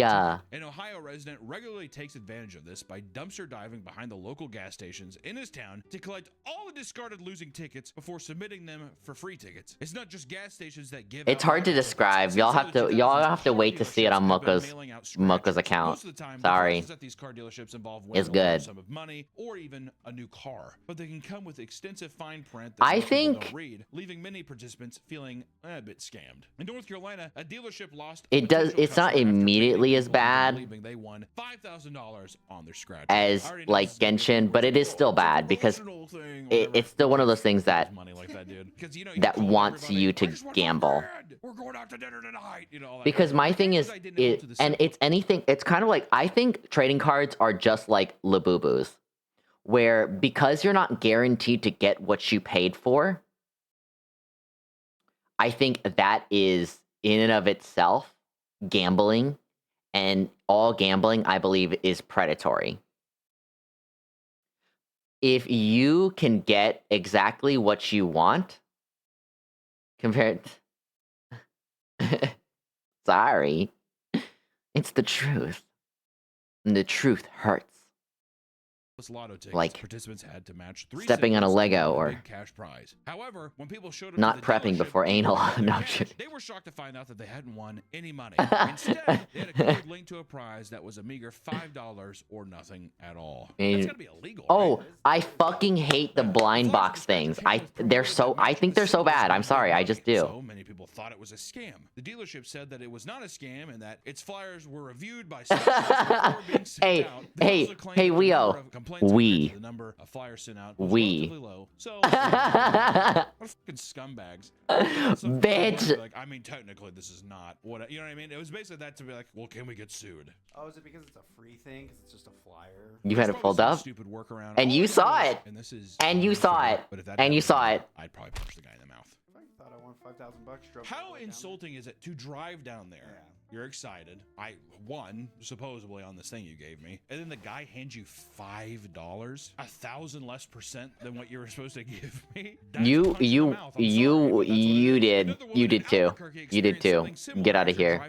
An Ohio resident regularly takes advantage of this by dumpster diving behind the local gas stations in his town to collect all the discarded losing tickets before submitting them for free tickets. It's not just gas stations that give. It's hard to describe. Y'all have to wait to see it on Mocha's account. Sorry. At these car dealerships involve It's good. Sum of money or even a new car, but they can come with extensive fine print I most people think- don't read, leaving many participants feeling a bit scammed. In North Carolina, a dealership lost. It does. It's not immediately as bad Believing they won $5,000 on their scratch as like Genshin, but it is still bad because it's still one of those things that that wants you to gamble. We're going out to dinner tonight. You know, all that Because crap. my thing is, Because I didn't know to the and it's anything. It's kind of like I think trading cards are just like Labubus, where because you're not guaranteed to get what you paid for. I think that is in and of itself gambling, and all gambling, I believe, is predatory. If you can get exactly what you want, compared, sorry, it's the truth, and the truth hurts. Lotto tickets, Like participants had to match 3 stepping on a singles Lego and or big cash prize. However, when people showed up not to the prepping dealership before anal. No, I'm kidding. they were shocked to find out that they hadn't won any money. Instead, they had a code linked to a prize that was a meager $5 or nothing at all. That's gotta be illegal. Oh, I fucking hate the blind box things. I think they're so bad. I'm sorry, I just do. So many people thought it was a scam. The dealership said that it was not a scam and that its flyers were reviewed by before being sent Hey, out. They hey, also claimed hey, that the Weo. number of complaints We. compared to the number of flyers sent out was We. relatively low. So, what fucking scumbags. Bitch. Like, I mean, technically, this is not what you know what I mean. It was basically that to be like, well, can we get sued? Oh, is it because it's a free thing? Because it's just a flyer? You had it pulled up, Stupid workaround. and you saw it, And this is and you saw it, But if that and you saw it. I'd probably punch the guy in the mouth. I thought I won $5,000. How insulting is it to drive down there? You're excited. I won, supposedly, on this thing you gave me. And then the guy hands you $5, 1,000 less percent than what you were supposed to give me. That's You punch in the mouth. I'm sorry, you did. You did too. You did too. Get out of here.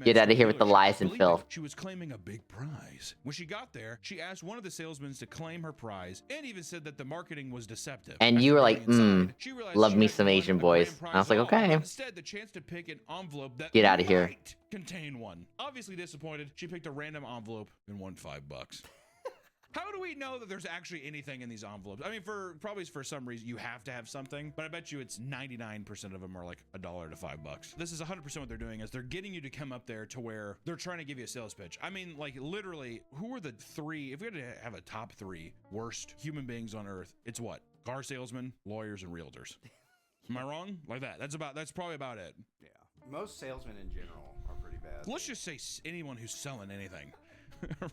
Get out of here with the lies and filth. She was claiming a big prize. When she got there, she asked one of the salesmen to claim her prize and even said that the marketing was deceptive. And you were like, love me some Asian boys. And I was like, okay. Instead, the chance to pick an envelope that Get out of here. might contain one. Obviously disappointed, she picked a random envelope and won $5. How do we know that there's actually anything in these envelopes? I mean, probably for some reason you have to have something, but I bet you it's 99% of them are like $1 to $5. This is 100% what they're doing is they're getting you to come up there to where they're trying to give you a sales pitch. I mean, like literally, who are the 3? If we had to have a top 3 worst human beings on earth, it's what? Car salesmen, lawyers, and realtors. Am I wrong? Like that. That's probably about it. Yeah. Most salesmen in general are pretty bad. Let's just say anyone who's selling anything.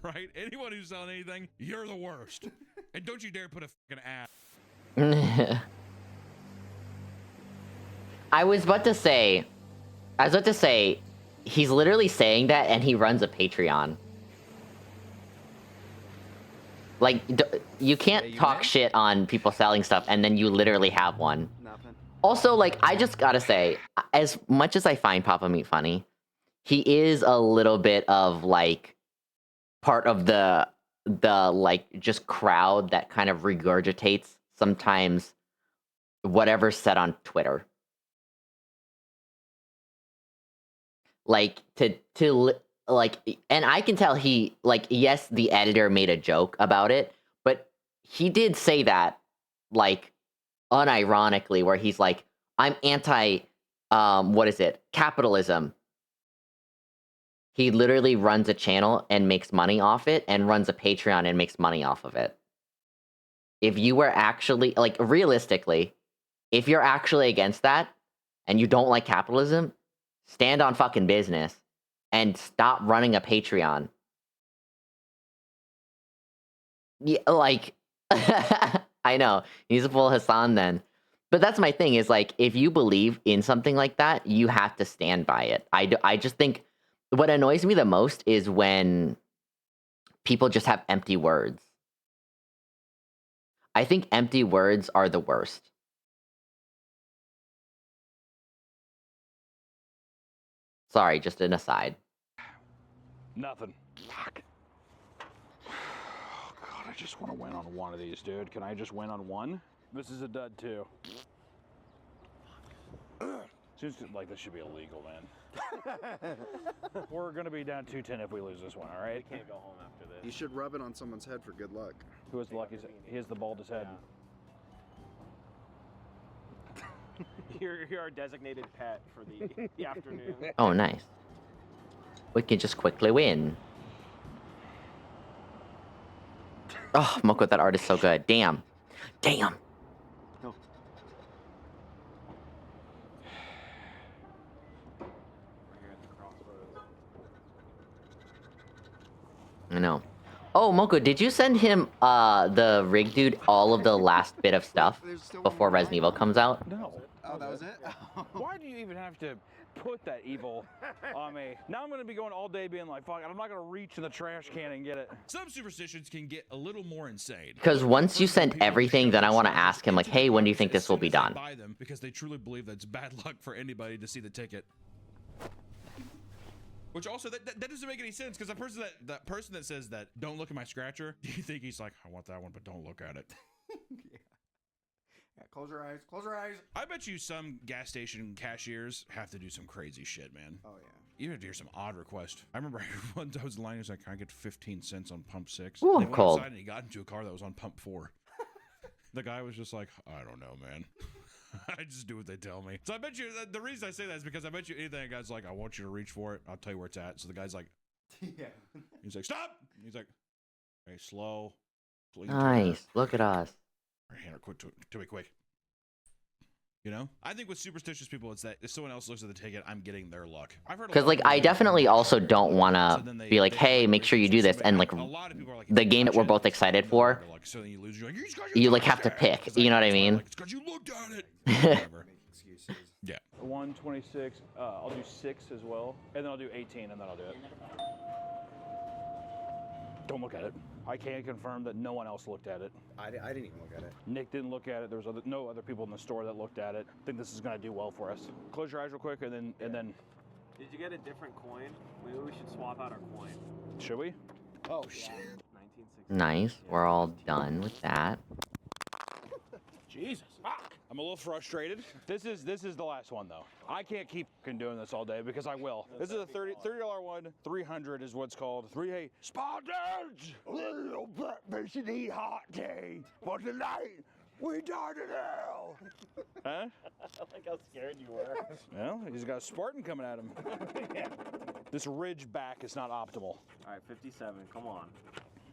Right? Anyone who's selling anything, you're the worst. And don't you dare put a fucking ad. I was about to say, he's literally saying that, and he runs a Patreon. Like, you can't talk shit on people selling stuff, and then you literally have one. Nothing. Also, like, I just gotta say, as much as I find Papa Meat funny, he is a little bit of, like, part of the like, just crowd that kind of regurgitates sometimes whatever's said on Twitter. Like, like, and I can tell he, like, yes, the editor made a joke about it, but he did say that, like, unironically, where he's like, I'm anti, what is it? Capitalism. He literally runs a channel and makes money off it, and runs a Patreon and makes money off of it. If you were actually, like, realistically, if you're actually against that, and you don't like capitalism, stand on fucking business, and stop running a Patreon. Yeah, like, I know, he's a full Hassan then. But that's my thing, is like, if you believe in something like that, you have to stand by it. I just think what annoys me the most is when people just have empty words. I think empty words are the worst. Sorry, just an aside. Nothing. Fuck. Oh, God, I just want to win on one of these, dude. Can I just win on one? This is a dud, too. Seems like this should be illegal, man. We're going to be down 2-10 if we lose this one, all right? We can't go home after this. You should rub it on someone's head for good luck. Who has the luckiest? He has the baldest head. You're our designated pet for the afternoon. Oh, nice. We can just quickly win. Oh, Moko, that art is so good. Damn. Damn. No. I know. Oh, Moko, did you send him, the rig dude, all of the last bit of stuff before Resident Evil comes out? No. Oh, that was it? Why do you even have to put that evil on me? Now I'm going to be going all day being like, fuck, I'm not going to reach in the trash can and get it. Some superstitions can get a little more insane. Because once you send everything, then I want to ask him, like, hey, when do you think this will be done? Buy them because they truly believe that it's bad luck for anybody to see the ticket. Which also, that doesn't make any sense, because that person that says that, don't look at my scratcher, do you think he's like, I want that one, but don't look at it? Yeah, close your eyes. Close your eyes. I bet you some gas station cashiers have to do some crazy shit, man. Oh, yeah. You have to hear some odd requests. I remember one time I was in line, he was like, can I get 15 cents on pump 6? Ooh, And I'm he went cold. outside and he got into a car that was on pump 4. The guy was just like, I don't know, man. I just do what they tell me. So I bet you, the reason I say that is because I bet you anything a guy's like, I want you to reach for it, I'll tell you where it's at. So the guy's like, Yeah. he's like, stop! And he's like, hey, slow. Please. Nice. Look at us. Hand her quick to me quick. You know? I think with superstitious people, it's that if someone else looks at the ticket, I'm getting their luck. I've heard Because, like, I definitely also don't want to be like, hey, make sure you do this. And, like, the game that we're both excited for, so then you lose, you're like, you, like, have to pick. You know what I mean? it's because you looked at it. Whatever. Yeah. 126. I'll do 6 as well, and then I'll do 18, and then I'll do it. Don't look at it. I can confirm that no one else looked at it. I didn't even look at it. Nick didn't look at it. There was no other people in the store that looked at it. I think this is going to do well for us. Close your eyes real quick, and then. Did you get a different coin? Maybe we should swap out our coin. Should we? Oh shit. 1960. Nice. We're all done with that. Jesus. I'm a little frustrated. This is the last one though. I can't keep doing this all day because I will. This is a $30 one. 300 is what's called 3A Spartans. Little black person eat hot tea, but tonight we died in hell. Huh? I like how scared you were. Well, he's got a Spartan coming at him. Yeah. This ridge back is not optimal. All right, 57. Come on.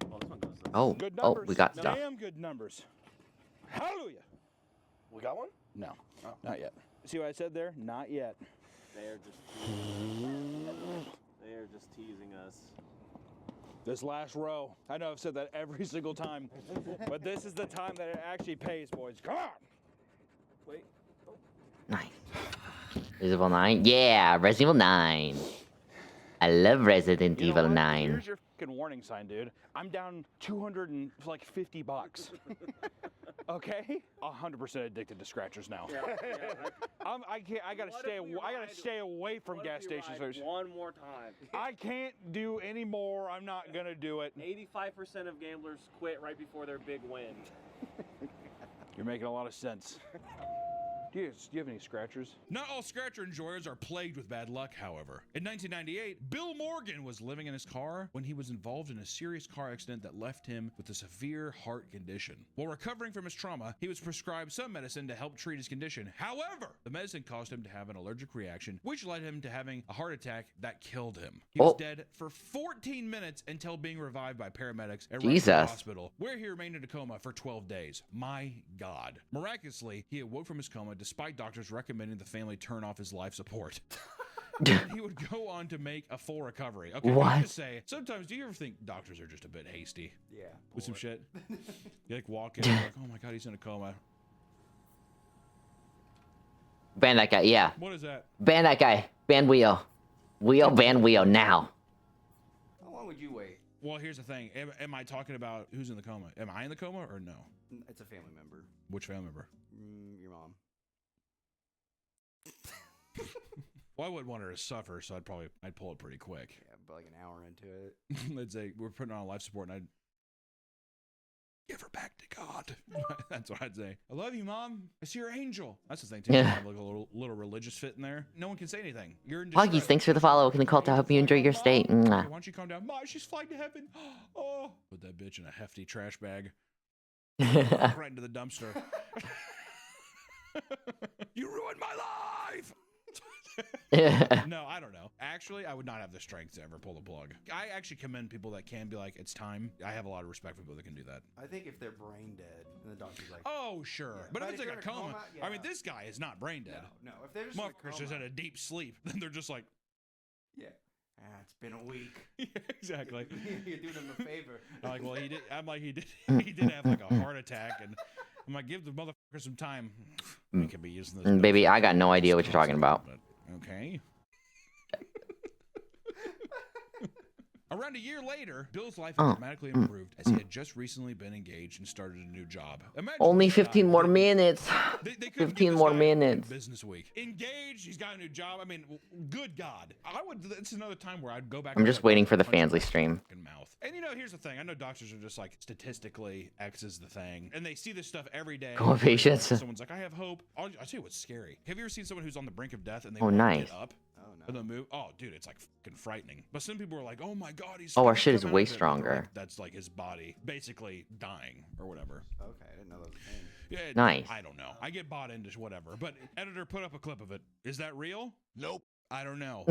Well, this one goes this. Oh, Good oh, numbers. we got stuff. Damn good numbers. Hallelujah. We got one? No, not yet. See what I said there? Not yet. They are just teasing us. This last row. I know I've said that every single time, but this is the time that it actually pays, boys. Come on. Wait. Nice. Resident Evil 9? Yeah, Resident Evil 9. I love Resident You know Evil what? 9. Here's your fucking warning sign, dude. I'm down $250. Okay, 100% addicted to scratchers now. I gotta stay away from gas stations. One more time. I can't do any more. I'm not gonna do it. 85% of gamblers quit right before their big win. You're making a lot of sense. Do you have any scratchers? Not all scratcher enjoyers are plagued with bad luck, however. In 1998, Bill Morgan was living in his car when he was involved in a serious car accident that left him with a severe heart condition. While recovering from his trauma, he was prescribed some medicine to help treat his condition. However, the medicine caused him to have an allergic reaction, which led him to having a heart attack that killed him. He was dead for 14 minutes until being revived by paramedics at Rutgers Hospital, where he remained in a coma for 12 days. My God. Miraculously, he awoke from his coma despite doctors recommending the family turn off his life support. And he would go on to make a full recovery. Okay, I have to say, sometimes do you ever think doctors are just a bit hasty? Yeah. With some shit? You like walk in and like, oh my God, he's in a coma. Ban that guy, yeah. What is that? Ban that guy. Ban Wheel. Ban Wheel now. How long would you wait? Well, here's the thing. Am I talking about who's in the coma? Am I in the coma or no? It's a family member. Which family member? Your mom. Well, I wouldn't want her to suffer, so I'd pull it pretty quick. Yeah, but like an hour into it. Let's say we're putting her on life support, and I'd give her back to God. That's what I'd say. I love you, Mom. I see your angel. That's the thing too. Yeah. Have like a little religious fit in there. No one can say anything. You're in Huggies, thanks for the follow. Can the call to help you enjoy your stay? Why Mwah. don't you calm down? Mom, she's flying to heaven. Oh, put that bitch in a hefty trash bag. Right into the dumpster. You ruined my life. No, I don't know. Actually, I would not have the strength to ever pull the plug. I actually commend people that can be like, it's time. I have a lot of respect for people that can do that. I think if they're brain dead, and the doctor's like, oh, sure. Yeah, But if it's like you're a in coma, yeah. I mean, this guy is not brain dead. No, if they're just in a Motherfucker's just coma- in a deep sleep. Then they're just like, yeah. It's been a week. Yeah, exactly. You're doing him a favor. I'm like, well, he did have like a heart attack, and I'm like, give the motherfucker some time. He could be using this. Baby, I got no idea what you're talking about. Okay. Around a year later, Bill's life had dramatically improved as he had just recently been engaged and started a new job. Imagine Only this guy. 15 more minutes. They couldn't 15 give this more guy a minutes. Business week. Engaged, he's got a new job. I mean, good God. It's another time where I'd go back. I'm and just like, waiting for the punch Fansly my stream. fucking mouth. And you know, here's the thing. I know doctors are just like, statistically, X is the thing. And they see this stuff every day. Go on, patience. Someone's like, I have hope. I'll tell you what's scary. Have you ever seen someone who's on the brink of death and they Oh, won't nice. get up? And they'll move. Oh, dude, it's like fucking frightening. But some people are like, oh my God, he's. Oh, our fucking shit is coming way out of it. stronger. Like, that's like his body basically dying or whatever. Okay, I didn't know that was a thing. Yeah, Nice. I don't know. I get bought into whatever. But editor, put up a clip of it. Is that real? Nope. I don't know.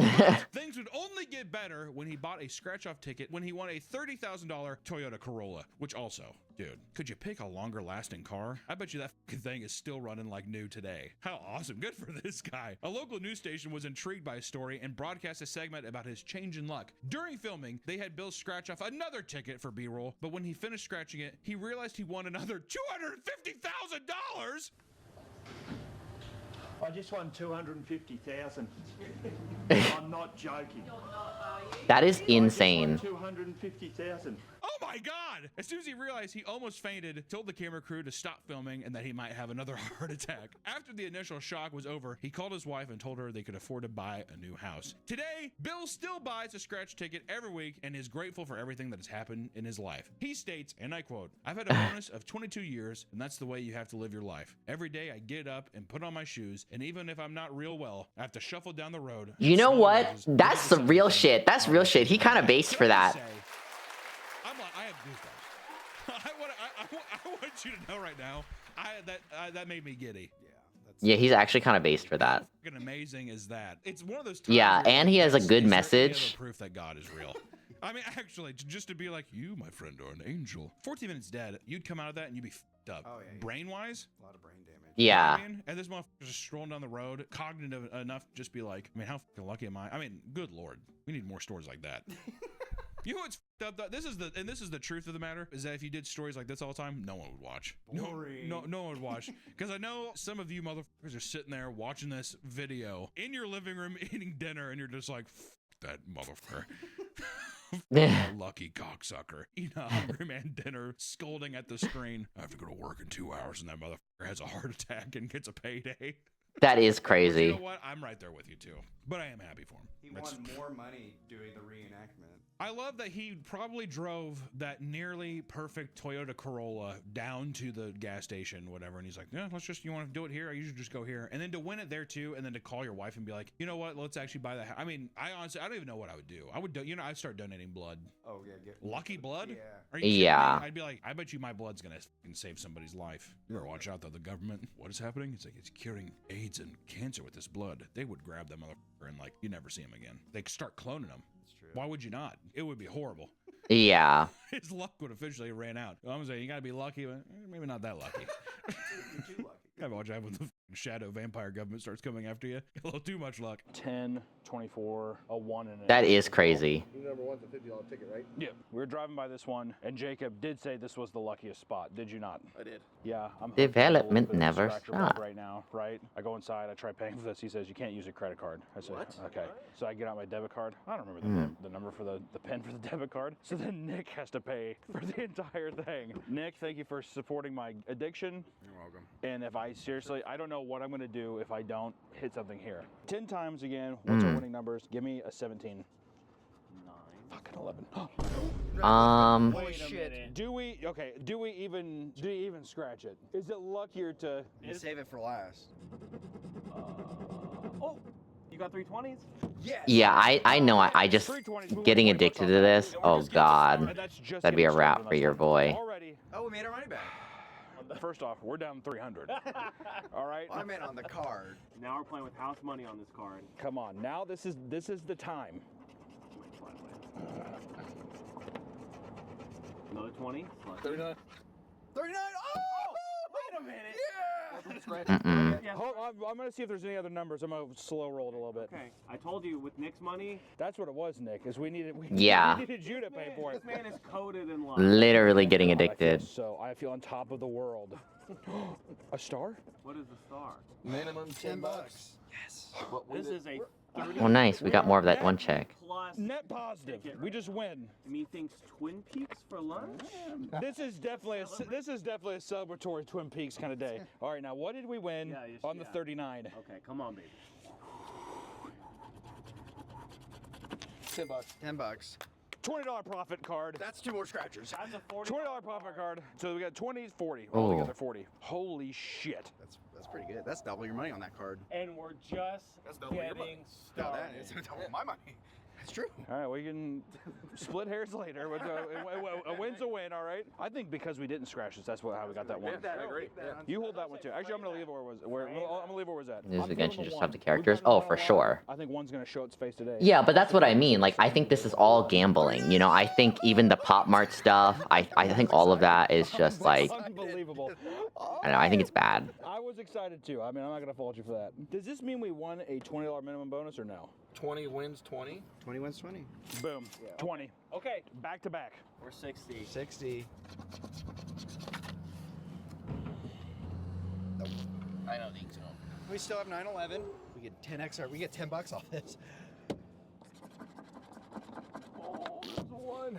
Things would only get better when he bought a scratch-off ticket when he won a $30,000 Toyota Corolla, which also, dude, could you pick a longer-lasting car? I bet you that fucking thing is still running like new today. How awesome. Good for this guy. A local news station was intrigued by his story and broadcast a segment about his change in luck. During filming, they had Bill scratch off another ticket for B-roll, but when he finished scratching it, he realized he won another $250,000. I just won 250,000. I'm not joking. That is insane. 250,000. Oh my God! As soon as he realized, he almost fainted, told the camera crew to stop filming and that he might have another heart attack. After the initial shock was over, he called his wife and told her they could afford to buy a new house. Today, Bill still buys a scratch ticket every week and is grateful for everything that has happened in his life. He states, and I quote, "I've had a bonus of 22 years, and that's the way you have to live your life. Every day I get up and put on my shoes, and even if I'm not real well, I have to shuffle down the road." You know what? That's the real shit. That's real shit. He kind of based for that. I'm like, I have goosebumps. I want you to know right now, that made me giddy. Yeah, he's actually kind of based for that. Fucking amazing is that? It's one of those times Yeah, where and he has a good is there any message. other proof that God is real. I mean, actually, just to be like, you, my friend, are an angel. 14 minutes dead, you'd come out of that and you'd be fucked up. Oh, yeah. Brain-wise? A lot of brain damage. Yeah. You know what I mean? And this motherfucker's just strolling down the road, cognitive enough to just be like, I mean, how fucking lucky am I? I mean, good Lord. We need more stories like that. You know what's fucked up? This is the truth of the matter, is that if you did stories like this all the time, no one would watch. Boring. No one would watch. Because I know some of you motherfuckers are sitting there watching this video in your living room eating dinner, and you're just like, that motherfucker. Lucky cocksucker. Eating a Hungry Man dinner, scolding at the screen. I have to go to work in 2 hours, and that motherfucker has a heart attack and gets a payday. That is But crazy. you know what? I'm right there with you too. But I am happy for him. He won more money doing the reenactment. I love that he probably drove that nearly perfect Toyota Corolla down to the gas station, whatever, and he's like, yeah, you want to do it here? I usually just go here. And then to win it there too, and then to call your wife and be like, you know what, let's actually buy that. I mean, I honestly, I don't even know what I would do. I would, I'd start donating blood. Oh, yeah. Lucky blood? Yeah. Are you kidding me? Yeah. I'd be like, I bet you my blood's going to save somebody's life. You better watch out though, the government. What is happening? It's like, it's curing AIDS and cancer with this blood. They would grab that motherfucker and like, you never see him again. They start cloning them. Why would you not? It would be horrible. Yeah. His luck would officially ran out. I'm saying you gotta be lucky, but maybe not that lucky. You're too lucky. Gotta watch out when the shadow vampire government starts coming after you. A little too much luck. 10, 24, a 1 and That is crazy. Number one's a $50 ticket, right? Yeah, we were driving by this one, and Jacob did say this was the luckiest spot. Did you not? I did. Yeah, I'm Development hoping for never the scratcher bug stops. right now, right? I go inside, I try paying for this. He says you can't use a credit card. I said, What? okay. So I get out my debit card. I don't remember the number for the pin for the debit card. So then Nick has to pay for the entire thing. Nick, thank you for supporting my addiction. You're welcome. And if I seriously, I don't know what I'm gonna do if I don't hit something here. 10 times again. What's our winning numbers? Give me a 17. 9. Fucking 11. Holy shit. Do we even scratch it? Is it luckier to You save it for last. Oh, you got 320s? Yes. Yeah, I know. I just getting addicted to this. Oh God, that'd be a wrap for your boy. Already. Oh, we made our money back. First off, we're down 300. All right. Well, I meant on the card. Now we're playing with house money on this card. Come on. Now this is the time. Another 20. 39. 39. Oh! Wait a minute. Yeah. Hold on, I'm gonna see if there's any other numbers. I'm gonna slow roll it a little bit. Okay. I told you with Nick's money. That's what it was, Nick. Is we needed Yeah. we needed you to pay for it. This man is coated in love. Literally getting addicted. So I feel on top of the world. A star? What is the star? Minimum $10. Yes. This is a 30. Well, nice. We got more of that one check. Plus Net positive. We just win. Methinks Twin Peaks for lunch. This is definitely a celebratory Twin Peaks kind of day. All right, now what did we win on the 39? Okay, come on, baby. $10. $10. $20 profit card. That's 2 more scratchers. That's a $40 $20 profit card. So we got 20, 40. Oh. Altogether 40. Holy shit. That's pretty good. That's double your money on that card. And we're just getting No, started. that is double my money. That's true. All right, we can split hairs later. But, a win's a win, all right? I think because we didn't scratch this, that's how we got that one. I agree. You hold that one too. Actually, I'm gonna leave it where it was. I'm gonna leave it where it was at. Is I'm again, giving you just a have the 1. characters. Oh, for sure. I think one's gonna show its face today. Yeah, but that's what I mean. Like, I think this is all gambling. You know, I think even the Pop Mart stuff, I think all of that is just like, Unbelievable. I don't know, I think it's bad. I was excited too. I mean, I'm not gonna fault you for that. Does this mean we won a $20 minimum bonus or no? 20 wins 20. 20 wins 20. Boom. 20. Okay, Back to back. we're 60. 60. I don't think so. We still have 9/11. We get 10 extra. We get $10 off this. Oh, there's one.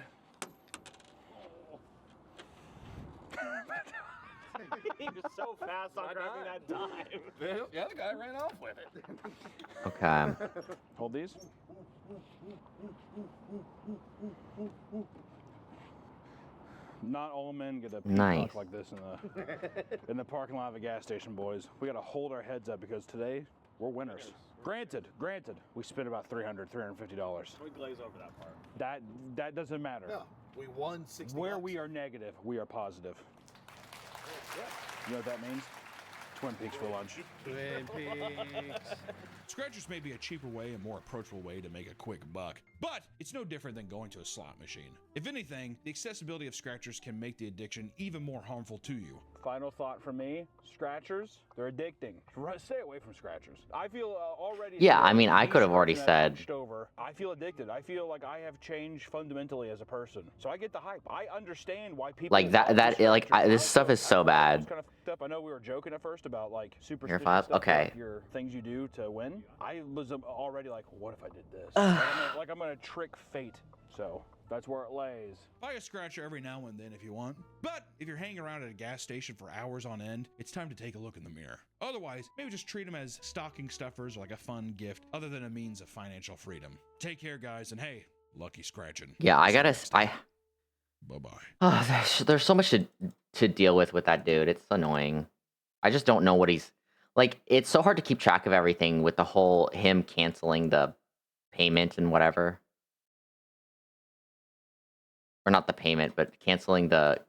You're so fast on grabbing that dime. The other guy ran off with it. Okay. Hold these. Not all men get a Nice. peacock like this in the parking lot of a gas station, boys. We got to hold our heads up because today we're winners. Granted, we spent about $350. We glaze over that part. That doesn't matter. No, we won 60. Where we are negative, we are positive. You know what that means? Twin Peaks for lunch. Twin Peaks. Scratchers may be a cheaper way and more approachable way to make a quick buck, but it's no different than going to a slot machine. If anything, the accessibility of scratchers can make the addiction even more harmful to you. Final thought from me, scratchers, they're addicting. Stay away from scratchers. I feel already... Yeah, I mean, I could have already said... Over. I feel addicted. I feel like I have changed fundamentally as a person. So I get the hype. I understand why people... Like, this stuff is so bad. Kind of fucked up. I know we were joking at first about, like, superstitious five? stuff, Okay. like your things you do to win. I was already like, what if I did this? I'm gonna trick fate So that's where it lays. Buy a scratcher every now and then if you want. But if you're hanging around at a gas station for hours on end, it's time to take a look in the mirror. Otherwise, maybe just treat them as stocking stuffers or like a fun gift other than a means of financial freedom. Take care, guys, and hey, lucky scratching. Yeah, I gotta. Bye-bye. Oh, there's so much to deal with that dude. It's annoying. I just don't know what he's like. It's so hard to keep track of everything with the whole him canceling the payment and whatever, or not the payment, but canceling the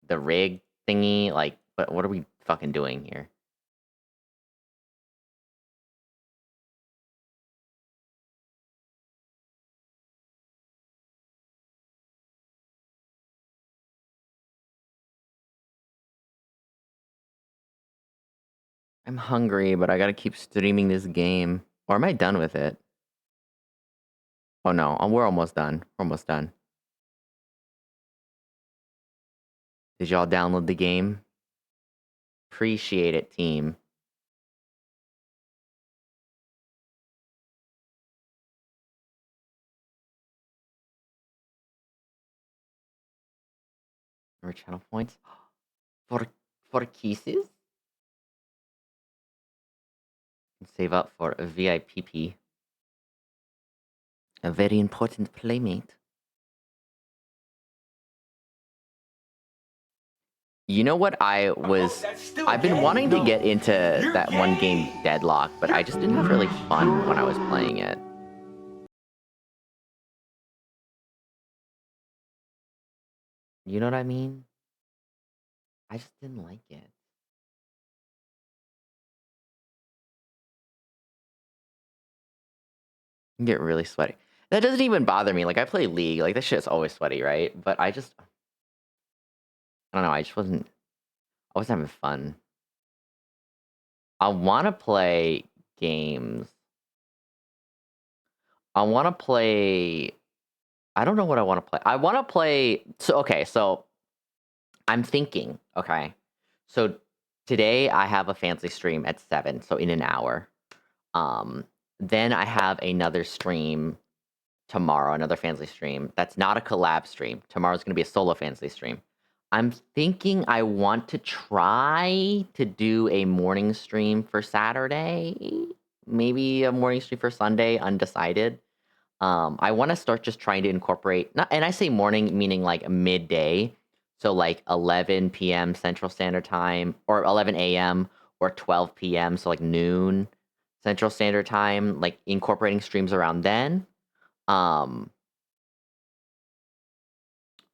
rig thingy. Like, what are we fucking doing here? I'm hungry, but I gotta keep streaming this game. Or am I done with it? Oh no, we're almost done. We're almost done. Did y'all download the game? Appreciate it, team. Or channel points? For kisses? Save up for a VIPP. A very important playmate. You know what I've been wanting to get into that one game Deadlock, but I just didn't have really fun when I was playing it. You know what I mean? I just didn't like it. I get really sweaty. That doesn't even bother me. Like, I play League. Like, this shit's always sweaty, right? But I don't know. I wasn't having fun. I want to play games. I want to play... I don't know what I want to play. I want to play... So I'm thinking, okay. So today I have a fancy stream at 7, so in an hour. Then I have another stream tomorrow, another fancy stream. That's not a collab stream. Tomorrow's going to be a solo fancy stream. I'm thinking I want to try to do a morning stream for Saturday. Maybe a morning stream for Sunday, undecided. I want to start just trying to incorporate, and I say morning meaning like midday. So like 11 p.m. Central Standard Time, or 11 a.m. or 12 p.m. So like noon Central Standard Time, like incorporating streams around then.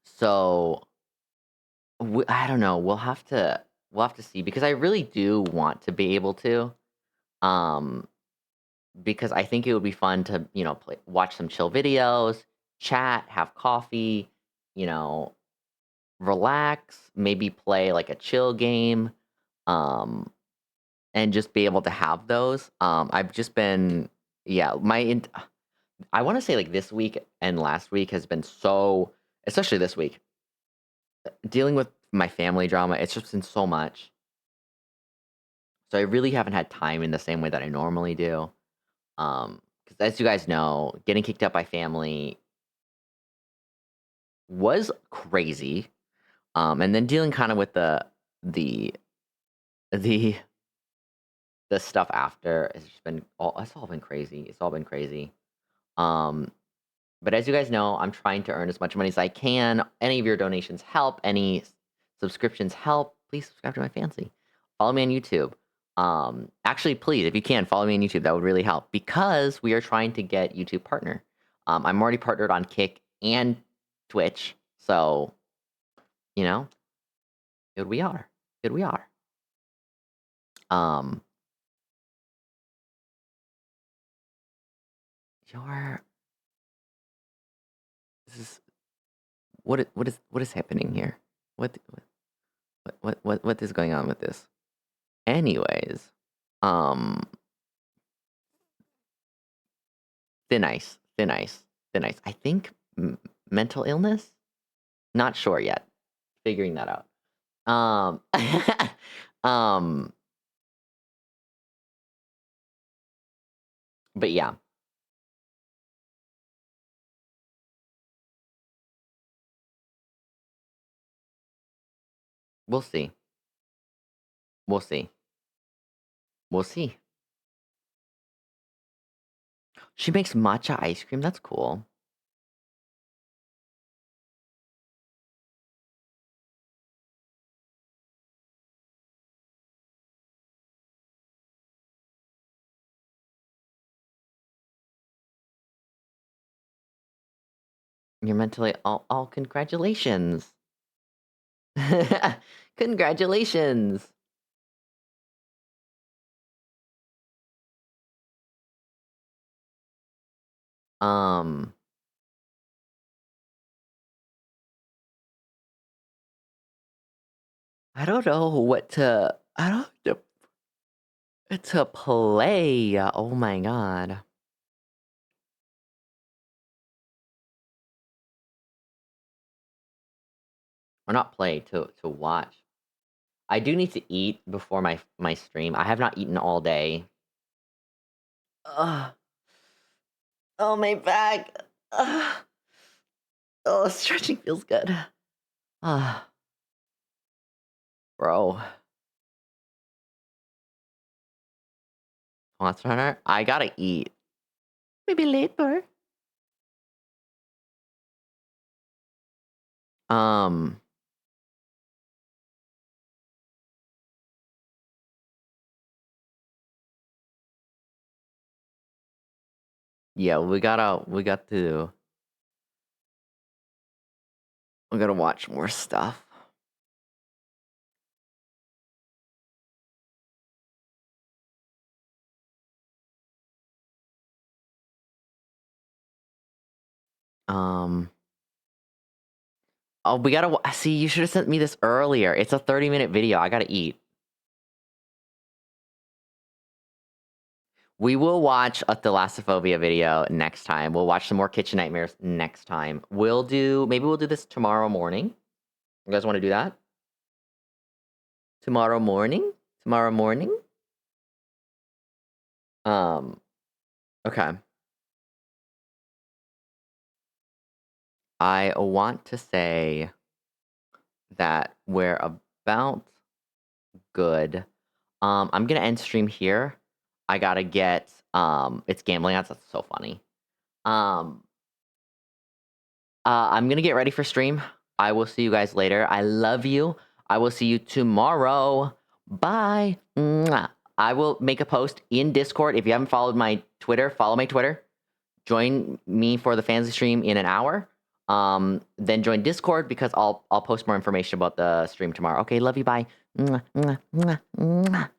So I don't know. We'll have to see, because I really do want to be able to. Because I think it would be fun to, watch some chill videos, chat, have coffee, relax, maybe play like a chill game, and just be able to have those. I've just been, I want to say like this week and last week has been so, especially this week, dealing with my family drama. It's just been so much. So I really haven't had time in the same way that I normally do. Because as you guys know, getting kicked out by family was crazy. And then dealing kind of with the stuff after, it's all been crazy. It's all been crazy. But as you guys know, I'm trying to earn as much money as I can. Any of your donations help. Any subscriptions help. Please subscribe to my fancy. Follow me on YouTube. Actually, please, if you can, follow me on YouTube. That would really help, because we are trying to get YouTube partner. I'm already partnered on Kick and Twitch, so here we are. What is happening here? What is going on with this? Anyways, thin ice. I think mental illness. Not sure yet. Figuring that out. But yeah. We'll see. We'll see. We'll see. She makes matcha ice cream. That's cool. You're mentally all congratulations. Congratulations. Um I don't know what to I don't know to play. Oh my god. Or not play, to watch. I do need to eat before my stream. I have not eaten all day. Ugh. Oh, my back. Ugh. Oh, stretching feels good. Ah. Bro. Monster Hunter? I gotta eat. Maybe later. Um. Yeah, we gotta watch more stuff. Oh, we gotta see. You should have sent me this earlier. It's a 30-minute video. I gotta eat. We will watch a Thalassophobia video next time. We'll watch some more Kitchen Nightmares next time. Maybe we'll do this tomorrow morning. You guys want to do that? Tomorrow morning? Tomorrow morning? Okay. I want to say that we're about good. I'm gonna end stream here. I gotta get it's gambling ads. That's so funny. I'm gonna get ready for stream. I will see you guys later. I love you. I will see you tomorrow. Bye. Mwah. I will make a post in Discord. If you haven't followed my Twitter, follow my Twitter. Join me for the fantasy stream in an hour. Then join Discord because I'll post more information about the stream tomorrow. Okay, love you. Bye. Mwah, mwah, mwah, mwah.